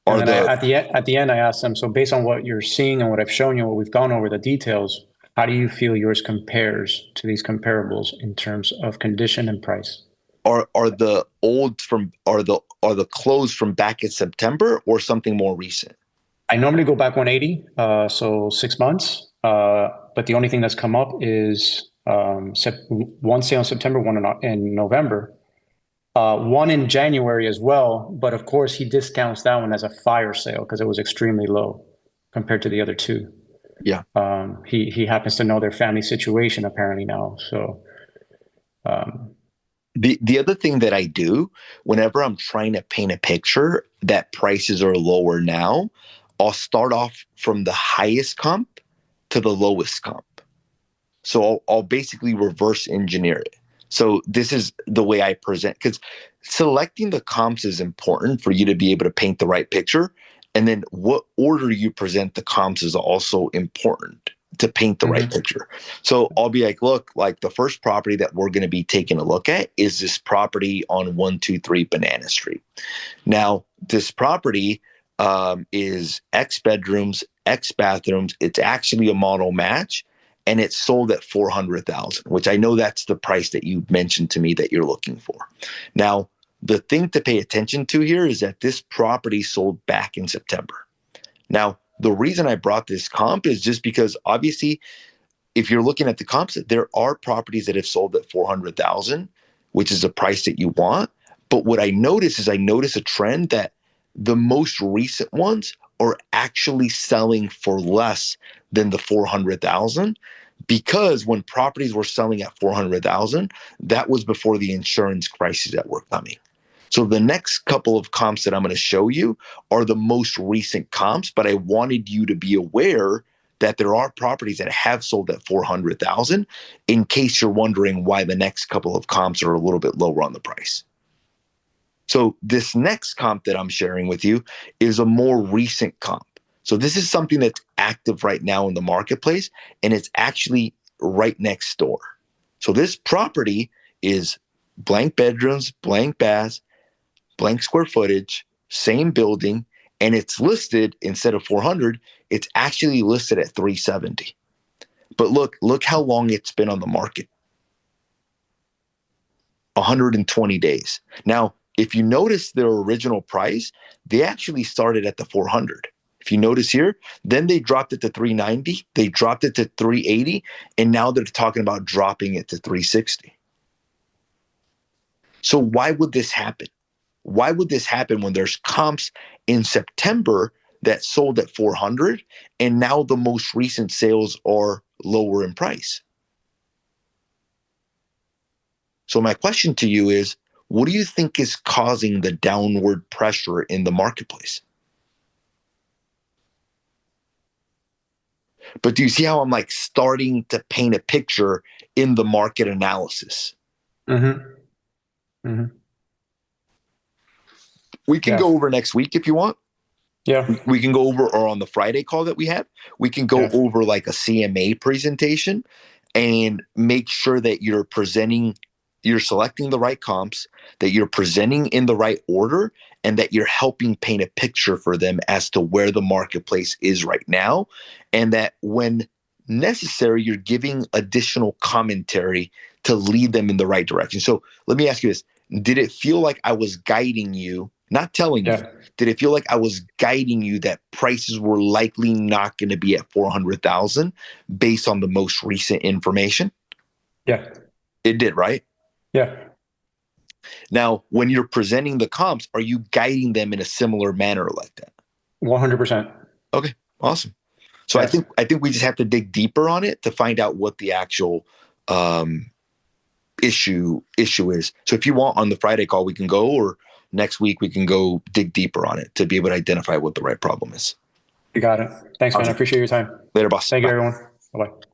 And then at the end, I ask them, so based on what you're seeing and what I've shown you, what we've gone over the details, how do you feel yours compares to these comparables in terms of condition and price? Are the closed from back in September or something more recent? I normally go back 180, so 6 months. But the only thing that's come up is one sale in September, one in November, one in January as well. But of course, he discounts that one as a fire sale because it was extremely low compared to the other two. Yeah. He happens to know their family situation apparently now. So the other thing that I do whenever I'm trying to paint a picture that prices are lower now, I'll start off from the highest comp to the lowest comp. So I'll basically reverse engineer it. So this is the way I present, because selecting the comps is important for you to be able to paint the right picture. And then what order you present the comps is also important to paint the right picture. So I'll be like, look, like the first property that we're going to be taking a look at is this property on 123 Banana Street. Now, this property is X bedrooms, X bathrooms. It's actually a model match, and it's sold at $400,000, which I know that's the price that you mentioned to me that you're looking for. Now, the thing to pay attention to here is that this property sold back in September. Now, the reason I brought this comp is just because obviously, if you're looking at the comps, there are properties that have sold at $400,000, which is the price that you want. But what I notice is a trend that the most recent ones are actually selling for less than the $400,000, because when properties were selling at $400,000, that was before the insurance crises that were coming. So the next couple of comps that I'm going to show you are the most recent comps, but I wanted you to be aware that there are properties that have sold at $400,000 in case you're wondering why the next couple of comps are a little bit lower on the price. So this next comp that I'm sharing with you is a more recent comp. So this is something that's active right now in the marketplace, and it's actually right next door. So this property is blank bedrooms, blank baths, blank square footage, same building, and it's listed, instead of 400, it's actually listed at 370. But look how long it's been on the market. 120 days. Now, if you notice their original price, they actually started at the 400. If you notice here, then they dropped it to 390, they dropped it to 380, and now they're talking about dropping it to 360. So why would this happen? Why would this happen when there's comps in September that sold at 400 and now the most recent sales are lower in price? So my question to you is, what do you think is causing the downward pressure in the marketplace? But do you see how I'm like starting to paint a picture in the market analysis? We can go over next week if you want. Yeah. We can go over, or on the Friday call that we have, we can go over like a CMA presentation and make sure that you're selecting the right comps, that you're presenting in the right order, and that you're helping paint a picture for them as to where the marketplace is right now. And that when necessary, you're giving additional commentary to lead them in the right direction. So let me ask you this. Did it feel like I was guiding you, not telling you, did it feel like I was guiding you that prices were likely not going to be at 400,000 based on the most recent information? Yeah. It did, right? Yeah. Now, when you're presenting the comps, are you guiding them in a similar manner like that? 100%. Okay, awesome. So I think we just have to dig deeper on it to find out what the actual issue is. So if you want, on the Friday call, we can go, or next week we can go dig deeper on it to be able to identify what the right problem is. You got it. Thanks, man. I appreciate your time. Later, boss. Thank you, Bye. everyone. Bye-bye.